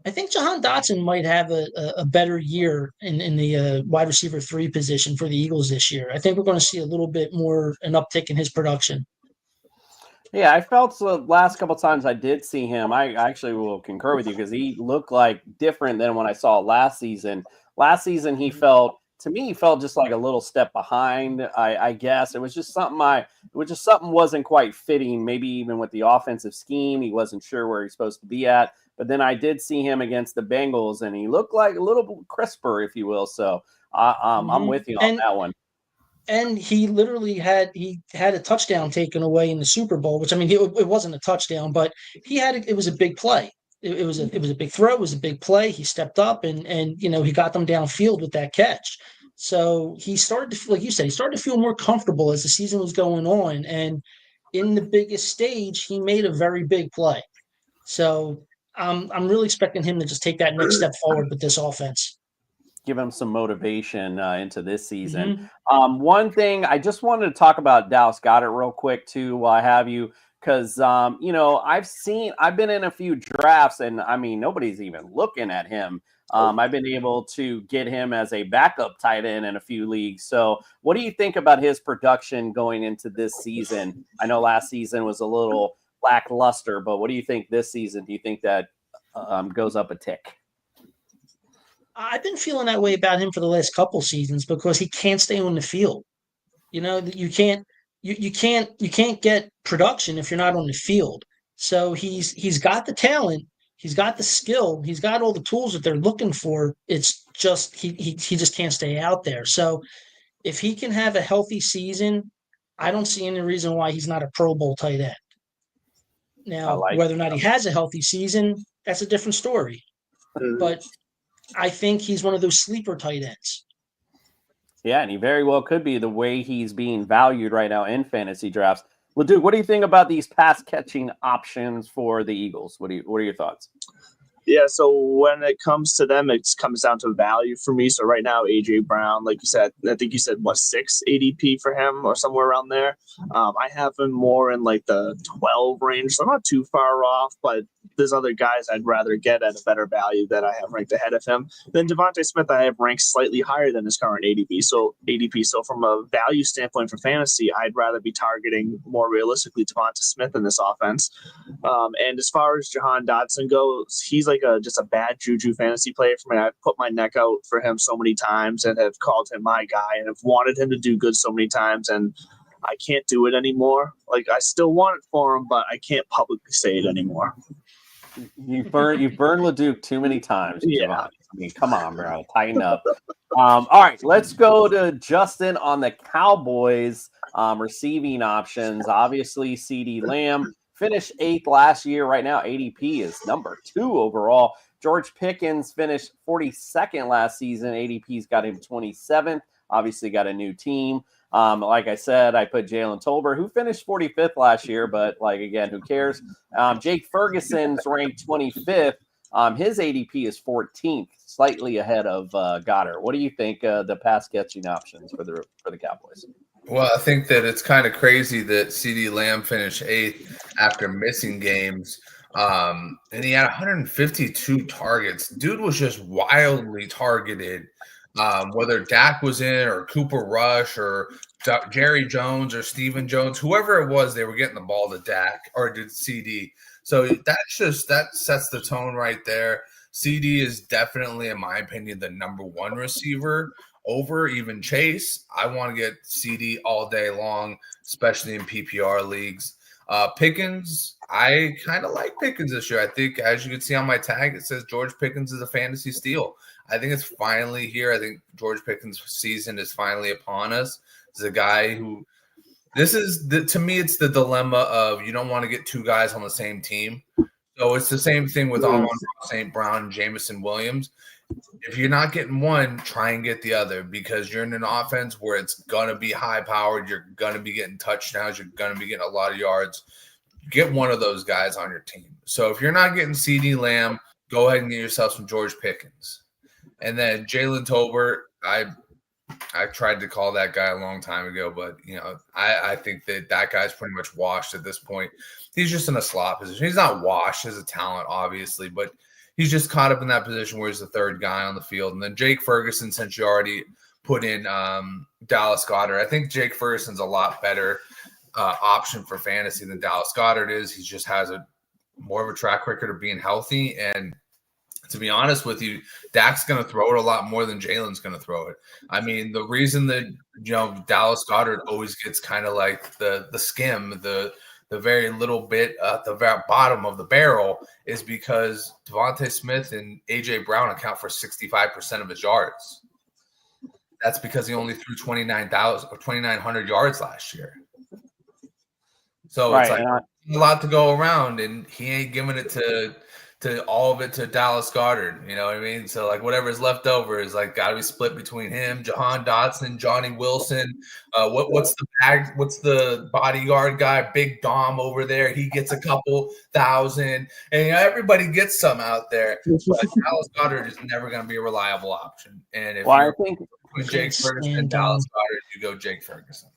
I think Jahan Dotson might have a better year in the wide receiver 3 position for the Eagles this year. I think we're going to see a little bit more an uptick in his production. Yeah, I felt the last couple times I did see him. I actually will concur with you because he looked like different than when I saw last season. Last season, he felt to me, he felt just like a little step behind. I guess it was just something wasn't quite fitting. Maybe even with the offensive scheme, he wasn't sure where he's supposed to be at. But then I did see him against the Bengals, and he looked like a little crisper, if you will. So I'm with you on that one. And he literally had a touchdown taken away in the Super Bowl, which I mean, it wasn't a touchdown, but it was a big play. It was a big throw. It was a big play. He stepped up and he got them downfield with that catch. So he started to, like you said, he started to feel more comfortable as the season was going on. And in the biggest stage, he made a very big play. So I'm really expecting him to just take that next step forward with this offense. Give him some motivation into this season. Mhm. One thing I just wanted to talk about Dallas Goedert real quick too, while I have you, because I've been in a few drafts, and I mean nobody's even looking at him. I've been able to get him as a backup tight end in a few leagues. So, what do you think about his production going into this season? I know last season was a little lackluster, but what do you think this season? Do you think that goes up a tick? I've been feeling that way about him for the last couple seasons because he can't stay on the field. You can't get production if you're not on the field. So he's got the talent, he's got the skill, he's got all the tools that they're looking for. It's just he just can't stay out there. So if he can have a healthy season, I don't see any reason why he's not a Pro Bowl tight end. Now, whether or not he has a healthy season, that's a different story. But I think he's one of those sleeper tight ends. Yeah, and he very well could be the way he's being valued right now in fantasy drafts. Well, dude, what do you think about these pass catching options for the Eagles? What are your thoughts? Yeah, so when it comes to them, it comes down to value for me. So right now, AJ Brown, like you said, I think you said 6 ADP for him or somewhere around there. I have him more in like the 12 range, so I'm not too far off. But there's other guys I'd rather get at a better value that I have ranked ahead of him. Then Devontae Smith, I have ranked slightly higher than his current ADP. So from a value standpoint for fantasy, I'd rather be targeting more realistically Devontae Smith in this offense. And as far as Jahan Dotson goes, he's like just a bad juju fantasy player for me. I've put my neck out for him so many times and have called him my guy and have wanted him to do good so many times, and I can't do it anymore. Like, I still want it for him, but I can't publicly say it anymore. You've burned LeDuc too many times. Yeah. Javon. I mean, come on, bro. Tighten up. All right, let's go to Justin on the Cowboys receiving options. Obviously, CeeDee Lamb finished 8th last year. Right now, ADP is number 2 overall. George Pickens finished 42nd last season. ADP's got him 27th. Obviously, got a new team. Like I said, I put Jalen Tolbert, who finished 45th last year, but again, who cares? Jake Ferguson's ranked 25th. His ADP is 14th, slightly ahead of Goddard. What do you think the pass catching options for the Cowboys? Well, I think that it's kind of crazy that CeeDee Lamb finished 8th after missing games. And he had 152 targets. Dude was just wildly targeted. Whether Dak was in or Cooper Rush or Jerry Jones or Stephen Jones, whoever it was, they were getting the ball to Dak or to CD. So that sets the tone right there. CD is definitely, in my opinion, the number 1 receiver over even Chase. I want to get CD all day long, especially in PPR leagues. Pickens, I kind of like Pickens this year. I think, as you can see on my tag, it says George Pickens is a fantasy steal. I think it's finally here. I think George Pickens' season is finally upon us. He's a guy who – to me, it's the dilemma of you don't want to get 2 guys on the same team. So it's the same thing with Amon St. Brown and Jameson Williams. If you're not getting one, try and get the other, because you're in an offense where it's going to be high-powered. You're going to be getting touchdowns. You're going to be getting a lot of yards. Get one of those guys on your team. So if you're not getting CeeDee Lamb, go ahead and get yourself some George Pickens. And then Jalen Tolbert, I tried to call that guy a long time ago, but I think that guy's pretty much washed at this point. He's just in a slot position. He's not washed as a talent, obviously, but he's just caught up in that position where he's the 3rd guy on the field. And then Jake Ferguson, since you already put in Dallas Goedert, I think Jake Ferguson's a lot better option for fantasy than Dallas Goedert is. He just has more of a track record of being healthy, and to be honest with you, Dak's going to throw it a lot more than Jalen's going to throw it. I mean, the reason that Dallas Goedert always gets kind of like the skim, the very little bit at the very bottom of the barrel is because Devontae Smith and AJ Brown account for 65% of his yards. That's because he only threw 2,900 yards last year. So it's like a lot to go around, and he ain't giving it to all of it to Dallas Goedert. You know what I mean? So like whatever's left over is like got to be split between him, Jahan Dotson, Johnny Wilson. What's the bodyguard guy? Big Dom over there. He gets a couple thousand, and everybody gets some out there. But Dallas Goedert is never going to be a reliable option. And if you're between Jake Ferguson and Dallas Goedert, you go Jake Ferguson.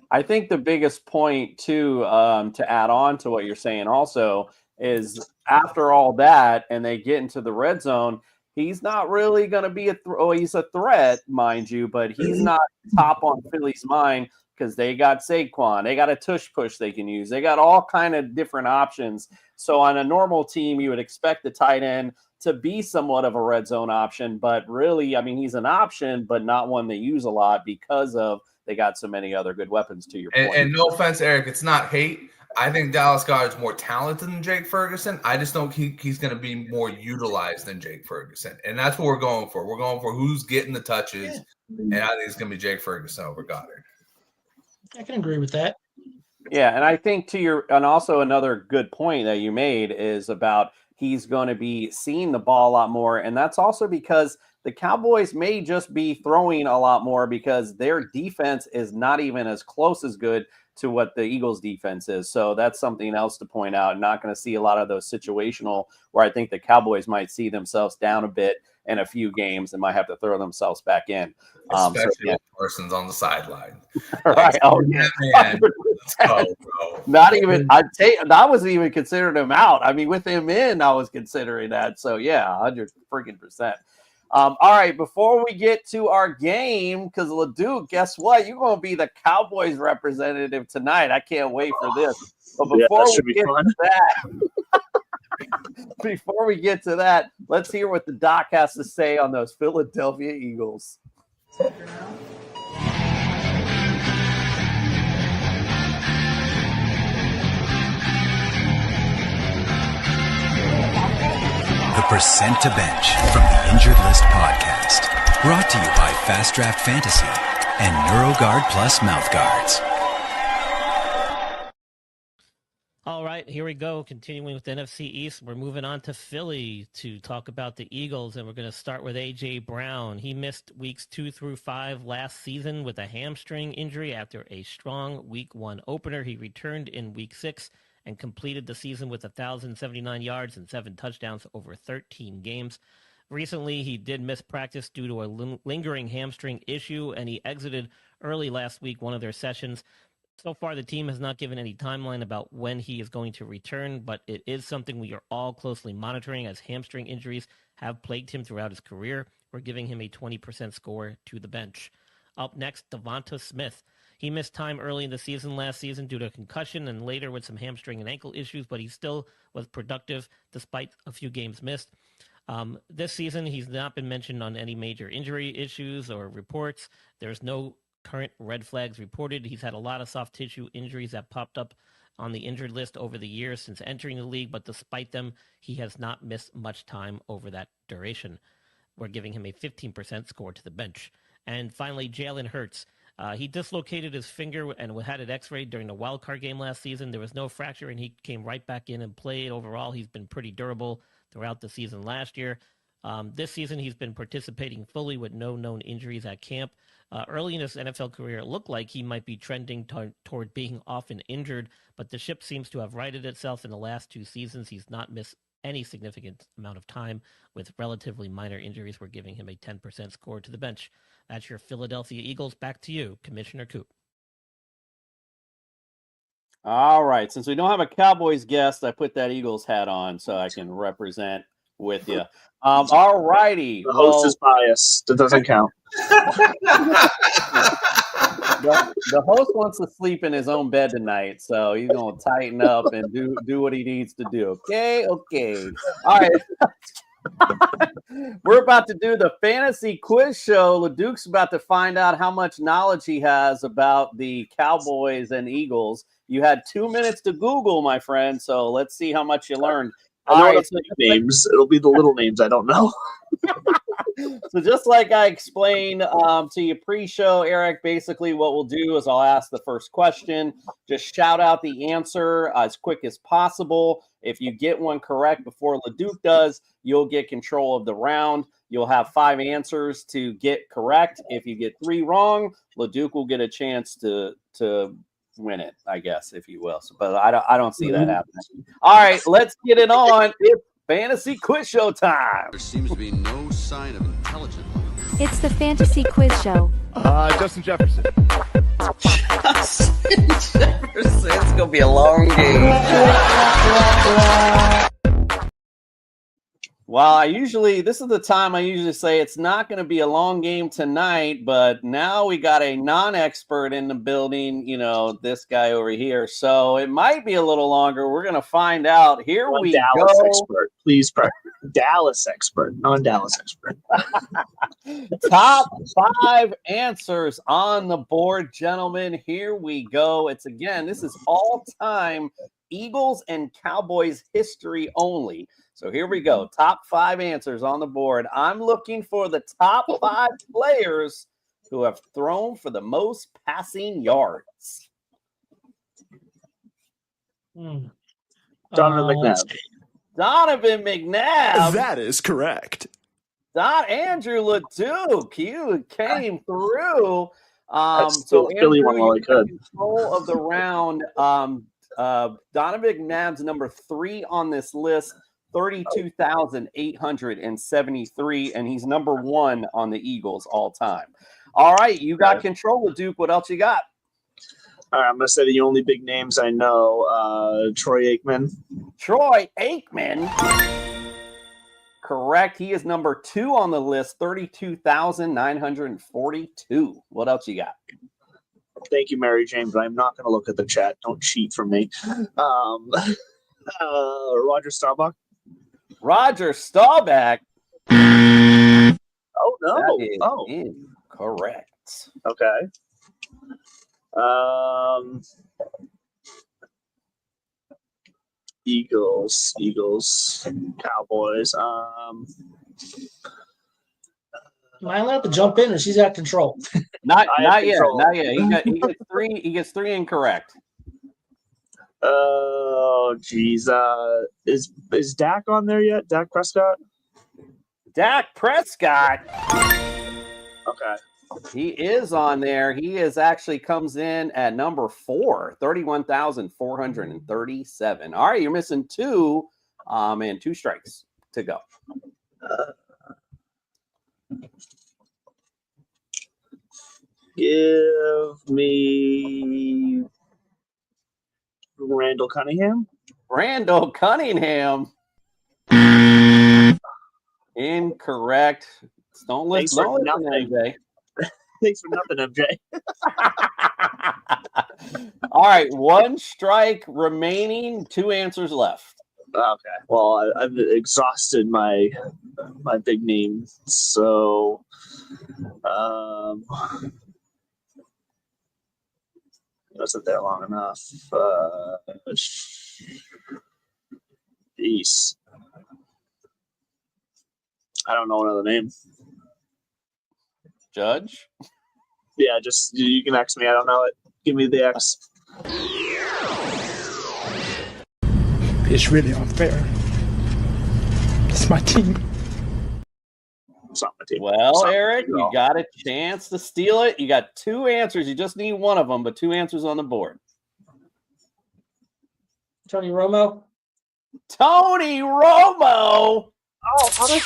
I think the biggest point too, to add on to what you're saying also is after all that and they get into the red zone, he's not really going to be he's a threat, mind you, but he's not top on Philly's mind because they got Saquon. They got a tush push they can use. They got all kind of different options. So on a normal team, you would expect the tight end to be somewhat of a red zone option, but really, I mean, he's an option, but not one they use a lot because of they got so many other good weapons to your point. And no offense, Eric, it's not hate. I think Dallas Goedert is more talented than Jake Ferguson. I just don't think he's going to be more utilized than Jake Ferguson. And that's what we're going for. We're going for who's getting the touches. And I think it's going to be Jake Ferguson over Goddard. I can agree with that. Yeah, and I think and also another good point that you made is about he's going to be seeing the ball a lot more. And that's also because the Cowboys may just be throwing a lot more because their defense is not even as close as good to what the Eagles defense is. So that's something else to point out. Not going to see a lot of those situational where I think the Cowboys might see themselves down a bit in a few games and might have to throw themselves back in. Especially when Parsons on the sideline. Right. Oh, yeah. Man, let's go, bro. Not even, I wasn't even considering him out. I mean, with him in, I was considering that. So, yeah, 100%. All right, before we get to our game, because LeDuc, guess what? You're going to be the Cowboys representative tonight. I can't wait for this. But before we get to that, before we get to that, let's hear what the doc has to say on those Philadelphia Eagles. The Percent to Bench from the Injured List podcast. Brought to you by Fast Draft Fantasy and NeuroGuard Plus Mouth Guards. All right, here we go. Continuing with the NFC East, we're moving on to Philly to talk about the Eagles, and we're going to start with A.J. Brown. He missed weeks 2 through 5 last season with a hamstring injury after a strong Week 1 opener. He returned in Week 6 and completed the season with 1,079 yards and 7 touchdowns over 13 games. Recently, he did miss practice due to a lingering hamstring issue, and he exited early last week, one of their sessions. So far, the team has not given any timeline about when he is going to return, but it is something we are all closely monitoring as hamstring injuries have plagued him throughout his career. We're giving him a 20% score to the bench. Up next, Devonta Smith. He missed time early in the season last season due to concussion and later with some hamstring and ankle issues, but he still was productive despite a few games missed. This season, he's not been mentioned on any major injury issues or reports. There's no current red flags reported. He's had a lot of soft tissue injuries that popped up on the injured list over the years since entering the league, but despite them, he has not missed much time over that duration. We're giving him a 15% score to the bench. And finally, Jalen Hurts. He dislocated his finger and had it x-rayed during the wild card game last season. There was no fracture, and he came right back in and played. Overall, he's been pretty durable throughout the season last year. This season, he's been participating fully with no known injuries at camp. Early in his NFL career, it looked like he might be trending toward being often injured, but the ship seems to have righted itself in the last 2 seasons. He's not missed any significant amount of time with relatively minor injuries. We're giving him a 10% score to the bench. That's your Philadelphia Eagles. Back to you, Commissioner Coop. All right. Since we don't have a Cowboys guest, I put that Eagles hat on so I can represent with you. All righty. The host is biased. It doesn't count. The host wants to sleep in his own bed tonight, so he's going to tighten up and do what he needs to do. Okay. All right. We're about to do the fantasy quiz show. LeDuc's about to find out how much knowledge he has about the Cowboys and Eagles. You had 2 minutes to Google, my friend, so let's see how much you learned. I know All right, the big names. It'll be the little names I don't know. So just like I explained to you pre-show, Eric, basically what we'll do is I'll ask the first question. Just shout out the answer as quick as possible. If you get one correct before LeDuc does, you'll get control of the round. You'll have 5 answers to get correct. If you get 3 wrong, LeDuc will get a chance to win it, I guess, if you will. So, but I don't see that happening. All right, let's get it on. It's fantasy quiz show time. There seems to be no sign of intelligent life. It's the Fantasy Quiz Show. Justin Jefferson. Justin Jefferson. It's gonna be a long game. Well, this is the time I usually say it's not going to be a long game tonight, but now we got a non-expert in the building, this guy over here. So it might be a little longer. We're going to find out. Here we Dallas go. Expert. Please, Dallas expert, non-Dallas expert. Top 5 answers on the board, gentlemen. Here we go. This is all-time Eagles and Cowboys history only. So here we go. Top 5 answers on the board. I'm looking for the top 5 players who have thrown for the most passing yards. Donovan McNabb. Donovan McNabb. That is correct. Andrew LeDuc. You came through. So Philly one while I could. Control of the round. Donovan McNabb's number 3 on this list. 32,873, and he's number 1 on the Eagles all time. All right, you got control of Duke. What else you got? All right, I'm going to say the only big names I know. Troy Aikman. Troy Aikman. Correct. He is number 2 on the list, 32,942. What else you got? Thank you, Mary Jane, but I'm not going to look at the chat. Don't cheat from me. Roger Staubach. Roger Staubach. Oh, no. That is incorrect. Okay. Eagles, Cowboys. Am I allowed to jump in, or she's got control? Not yet. Not yet. He gets 3. He gets 3 incorrect. Oh, geez. Is Dak on there yet? Dak Prescott? Dak Prescott. Okay. He is on there. He actually comes in at number 4, 31,437. All right, you're missing 2, and 2 strikes to go. Give me Randall Cunningham. Randall Cunningham. Incorrect. Don't listen to MJ. Thanks for nothing, MJ. All right, 1 strike remaining, 2 answers left. Okay. Well, I've exhausted my big name, so wasn't there long enough. Jeez. I don't know another name. Judge? Yeah, just you can X me. I don't know it. Give me the X. It's really unfair. It's my team. It's not my team. Well, Eric, you got a chance to steal it. You got 2 answers. You just need one of them, but 2 answers on the board. Tony Romo. Tony Romo. Oh, how did...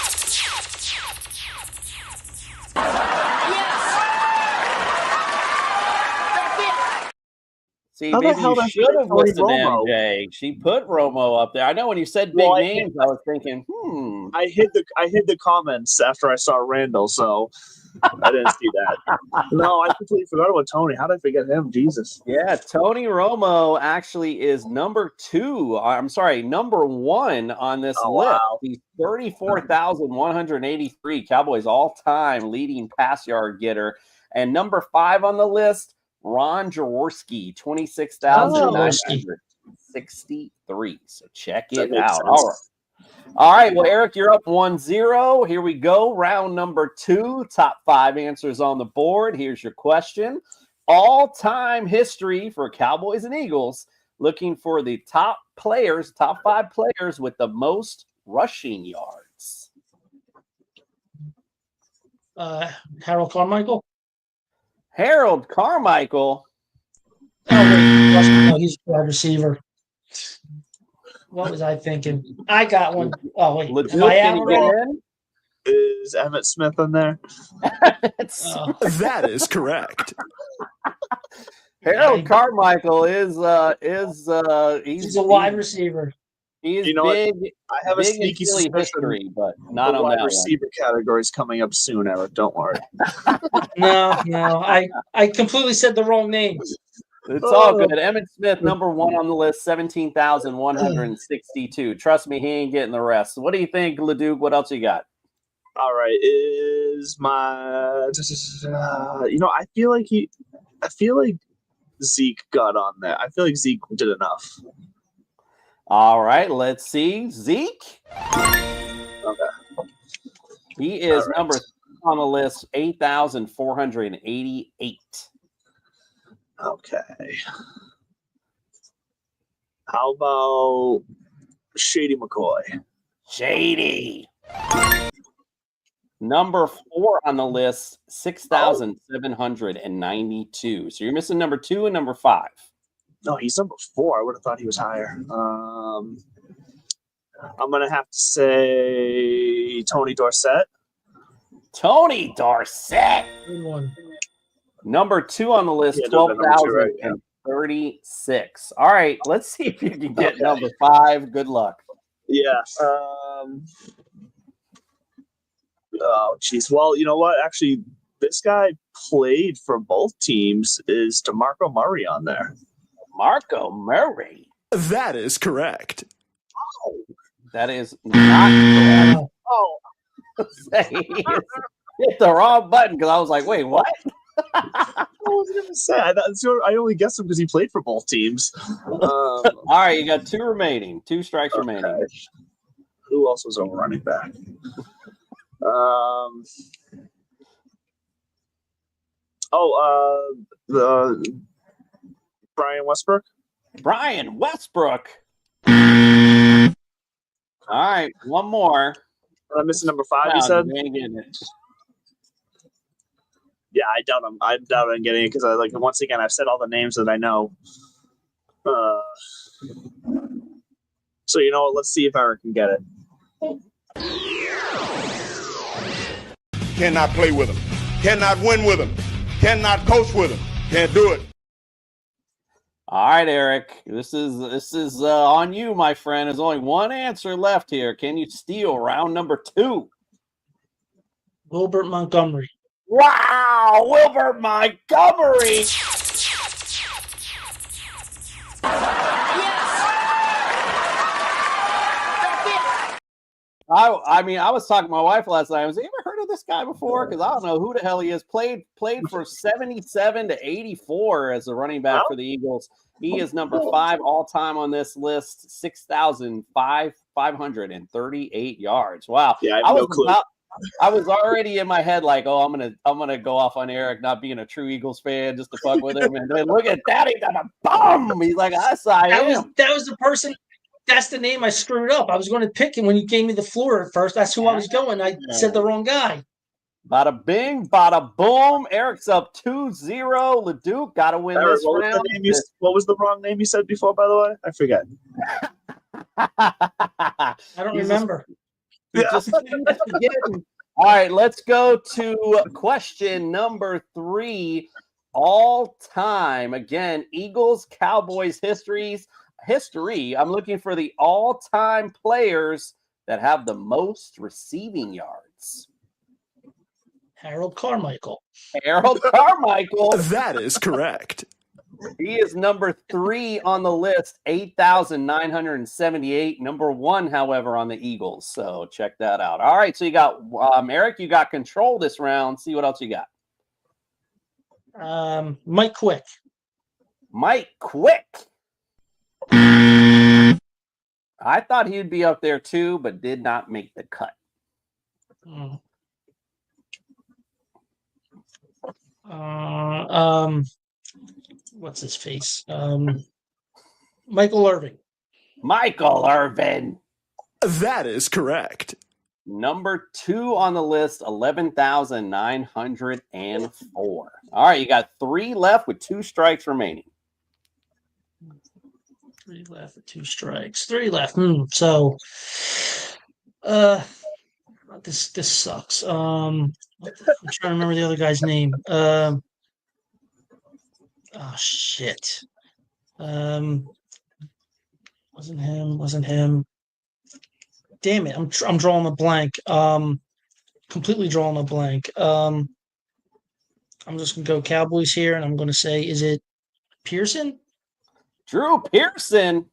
See, maybe you should have listened to MJ. She put Romo up there. I know when you said big names, I was thinking, I hid the comments after I saw Randall, so I didn't see that. No, I completely forgot about Tony. How did I forget him? Jesus. Yeah, Tony Romo actually is number 1 on this list. Wow. He's 34,183 Cowboys all-time leading pass yard getter. And number 5 on the list, Ron Jaworski, 26,963. So check it out. All right. All right, well, Eric, you're up 1-0. Here we go. Round number 2. Top 5 answers on the board. Here's your question. All-time history for Cowboys and Eagles. Looking for the top 5 players with the most rushing yards. Harold Carmichael. Harold Carmichael. Oh, wait. No, he's a wide receiver. What was I thinking? I got one. Oh, wait. Am I out already? Is Emmett Smith in there? That is correct. Harold Carmichael is he's a wide receiver. He's You know big. what? I have a big in sneaky Philly suspicion history, but not the on wide that receiver category is coming up soon, Eric. Don't worry. No. I completely said the wrong name. one. It's all good. Emmett Smith, number 1 on the list, 17,162. Trust me, he ain't getting the rest. What do you think, Leduc? What else you got? All right, is my I feel like Zeke got on there. I feel like Zeke did enough. All right, let's see. Zeke. Okay. He is number 3 on the list, 8,488. Okay. How about Shady McCoy? Shady. Number 4 on the list, 6,792. So you're missing number 2 and number 5. No, he's number 4. I would have thought he was higher. I'm gonna have to say Tony Dorsett. Tony Dorsett. Good one. Number 2 on the list, Yeah, number 2, right, yeah. 12,036. All right, let's see if you can get number 5. Good luck. Yeah. Oh, jeez. Well, you know what? Actually, this guy played for both teams. Is DeMarco Murray on there? Marco Murray. That is correct. Oh, that is not correct. Oh, hit the wrong button because I was like, wait, what? I was gonna say I only guessed him because he played for both teams. All right, you got 2 remaining, 2 strikes remaining. Who else was a running back? The Brian Westbrook. Brian Westbrook. All right, one more. I'm missing number 5. You said. You ain't getting it. Yeah, I doubt I'm getting it because once again I've said all the names that I know. So you know what? Let's see if Eric can get it. Cannot play with him. Cannot win with him. Cannot coach with him. Can't do it. All right, Eric. This is on you, my friend. There's only one answer left here. Can you steal round number 2? Wilbert Montgomery. Wow, Wilbert Montgomery. I was talking to my wife last night. I was, you ever heard of this guy before? Because I don't know who the hell he is. Played for 77 to 84 as a running back for the Eagles. He is number 5 all time on this list. 6,538 yards. Wow. Yeah, I have no clue. I was already in my head like, oh, I'm gonna go off on Eric not being a true Eagles fan just to fuck with him. And then look at that, he got a bum. He's like, I saw him. That was the person. That's the name I screwed up. I was going to pick him when you gave me the floor at first. That's who I was going. I said the wrong guy. Bada bing, bada boom. Eric's up 2-0. Leduc got to win this round. What was the wrong name you said before, by the way? I forget. I don't remember. All right, let's go to question number 3. All time. Again, Eagles, Cowboys history. I'm looking for the all-time players that have the most receiving yards? Harold Carmichael. Harold Carmichael. That is correct. He is number 3 on the list, 8,978. Number 1, however, on the Eagles. So check that out. All right, so you got Eric. You got control this round. See what else you got. Mike Quick. Mike Quick. I thought he'd be up there too, but did not make the cut. What's his face? Michael Irvin. Michael Irvin. That is correct. Number 2 on the list, 11,904. All right, you got 3 left with 2 strikes remaining. 3 left with 2 strikes. 3 left. So, this sucks. I'm trying to remember the other guy's name. Oh shit. Wasn't him. Damn it. I'm drawing a blank. Completely drawing a blank. I'm just gonna go Cowboys here, and I'm gonna say, is it Pearson? Drew Pearson.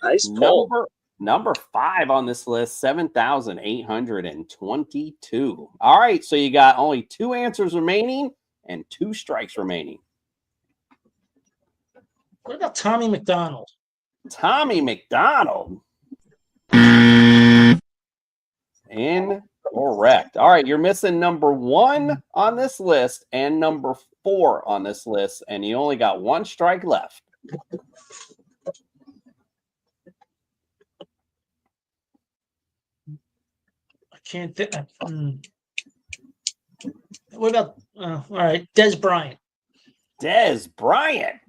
Nice pull. Number 5 on this list, 7,822. All right, so you got only 2 answers remaining and 2 strikes remaining. What about Tommy McDonald? Tommy McDonald. Incorrect. All right, you're missing number 1 on this list and number 4 on this list, and you only got 1 strike left. Can't think. What about? All right, Des Bryant. Des Bryant.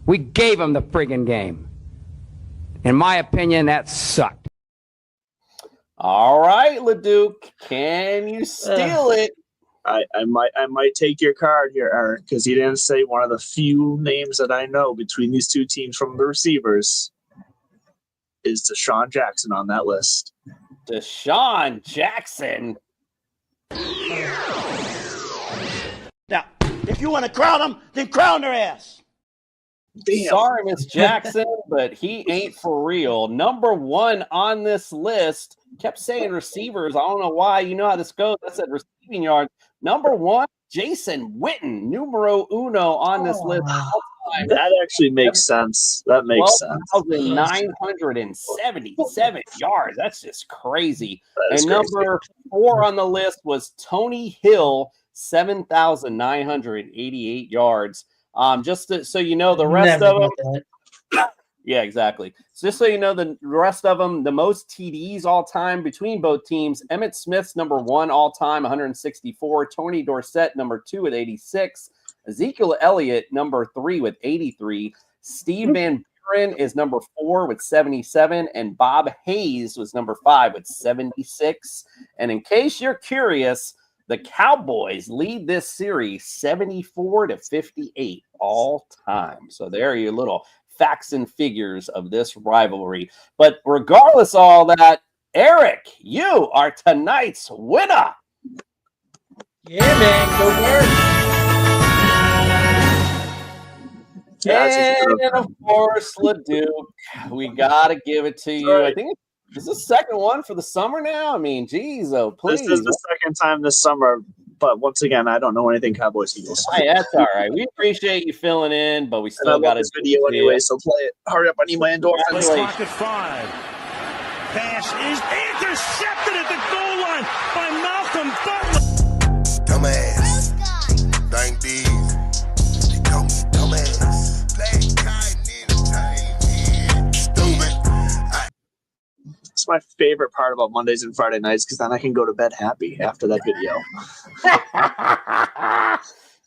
We gave him the friggin' game. In my opinion, that sucked. All right, LeDuc, can you steal it? I might take your card here, Eric, because he didn't say one of the few names that I know between these 2 teams from the receivers. Is Deshaun Jackson on that list? Deshaun Jackson. Now, if you want to crown them, then crown their ass. Damn. Sorry, Miss Jackson, but he ain't for real. Number 1 on this list. Kept saying receivers. I don't know why. You know how this goes. I said receiving yards. Number 1, Jason Witten, numero uno on this list. That actually makes sense. That makes sense. 12,977 yards. That's just crazy. That is and number 4 on the list was Tony Hill, 7,988 yards. So you know, the rest of them. Yeah, exactly. So just so you know, the rest of them, the most TDs all time between both teams. Emmitt Smith's number 1 all time, 164. Tony Dorsett, number 2 with 86. Ezekiel Elliott, number 3 with 83. Steve Van Buren is number 4 with 77. And Bob Hayes was number 5 with 76. And in case you're curious, the Cowboys lead this series 74-58 all time. So there are your little facts and figures of this rivalry. But regardless of all that, Eric, you are tonight's winner. Yeah, man. Go Birds. And of course, LeDuc, we got to give it to you. I think it's the second one for the summer now. I mean, geez, oh, please. This is the second time this summer, but once again, I don't know anything Cowboys Eagles. Hey, that's all right. We appreciate you filling in, but we still got this video anyway, so play it. Hurry up, I need my endorphins. Clock at 5. Pass is intercepted at the goal line by Malcolm Butler. Dumbass. Thank these. They call me dumbass. It's my favorite part about Mondays and Friday nights because then I can go to bed happy after that video.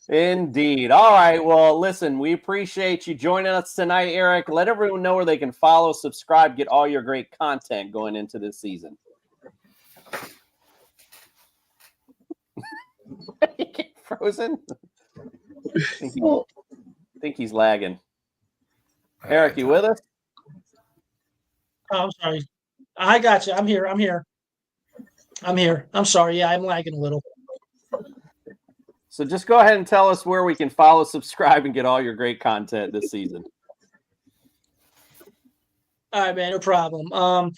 Indeed. All right. Well, listen, we appreciate you joining us tonight, Eric. Let everyone know where they can follow, subscribe, get all your great content going into this season. You get frozen? I think he's lagging. Eric, you with us? Oh, I'm sorry. I got you. I'm here. I'm sorry. Yeah, I'm lagging a little. So just go ahead and tell us where we can follow, subscribe, and get all your great content this season. All right, man. No problem.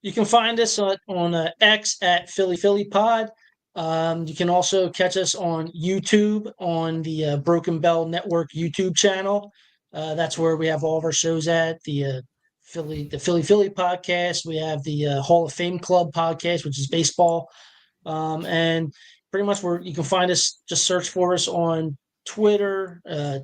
You can find us on X at Philly Philly Pod. You can also catch us on YouTube on the Broken Bell Network YouTube channel. That's where we have all of our shows at. The Philly Philly podcast. We have the Hall of Fame Club podcast, which is baseball. And pretty much where you can find us, just search for us on Twitter,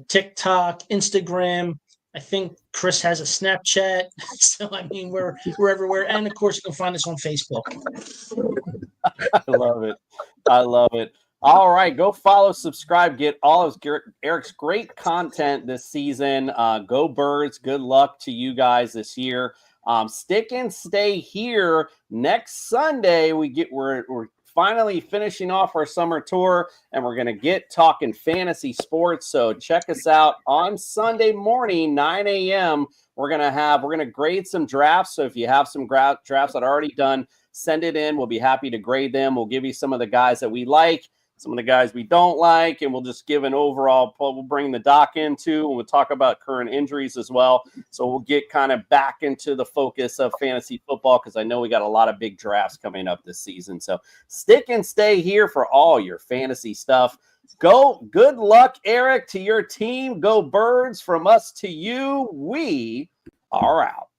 TikTok, Instagram. I think Chris has a Snapchat. So I mean we're everywhere. And of course you can find us on Facebook. I love it. I love it. All right, go follow, subscribe, get all of Eric's great content this season. Go Birds. Good luck to you guys this year. Stick and stay here next Sunday. We're finally finishing off our summer tour, and we're going to get talking fantasy sports. So check us out on Sunday morning, 9 a.m. We're going to grade some drafts. So if you have some drafts that are already done, send it in. We'll be happy to grade them. We'll give you some of the guys that we like, some of the guys we don't like, and we'll just give an overall. We'll bring the doc into, and we'll talk about current injuries as well. So we'll get kind of back into the focus of fantasy football, because I know we got a lot of big drafts coming up this season. So stick and stay here for all your fantasy stuff. Good luck, Eric, to your team. Go Birds. From us to you, we are out.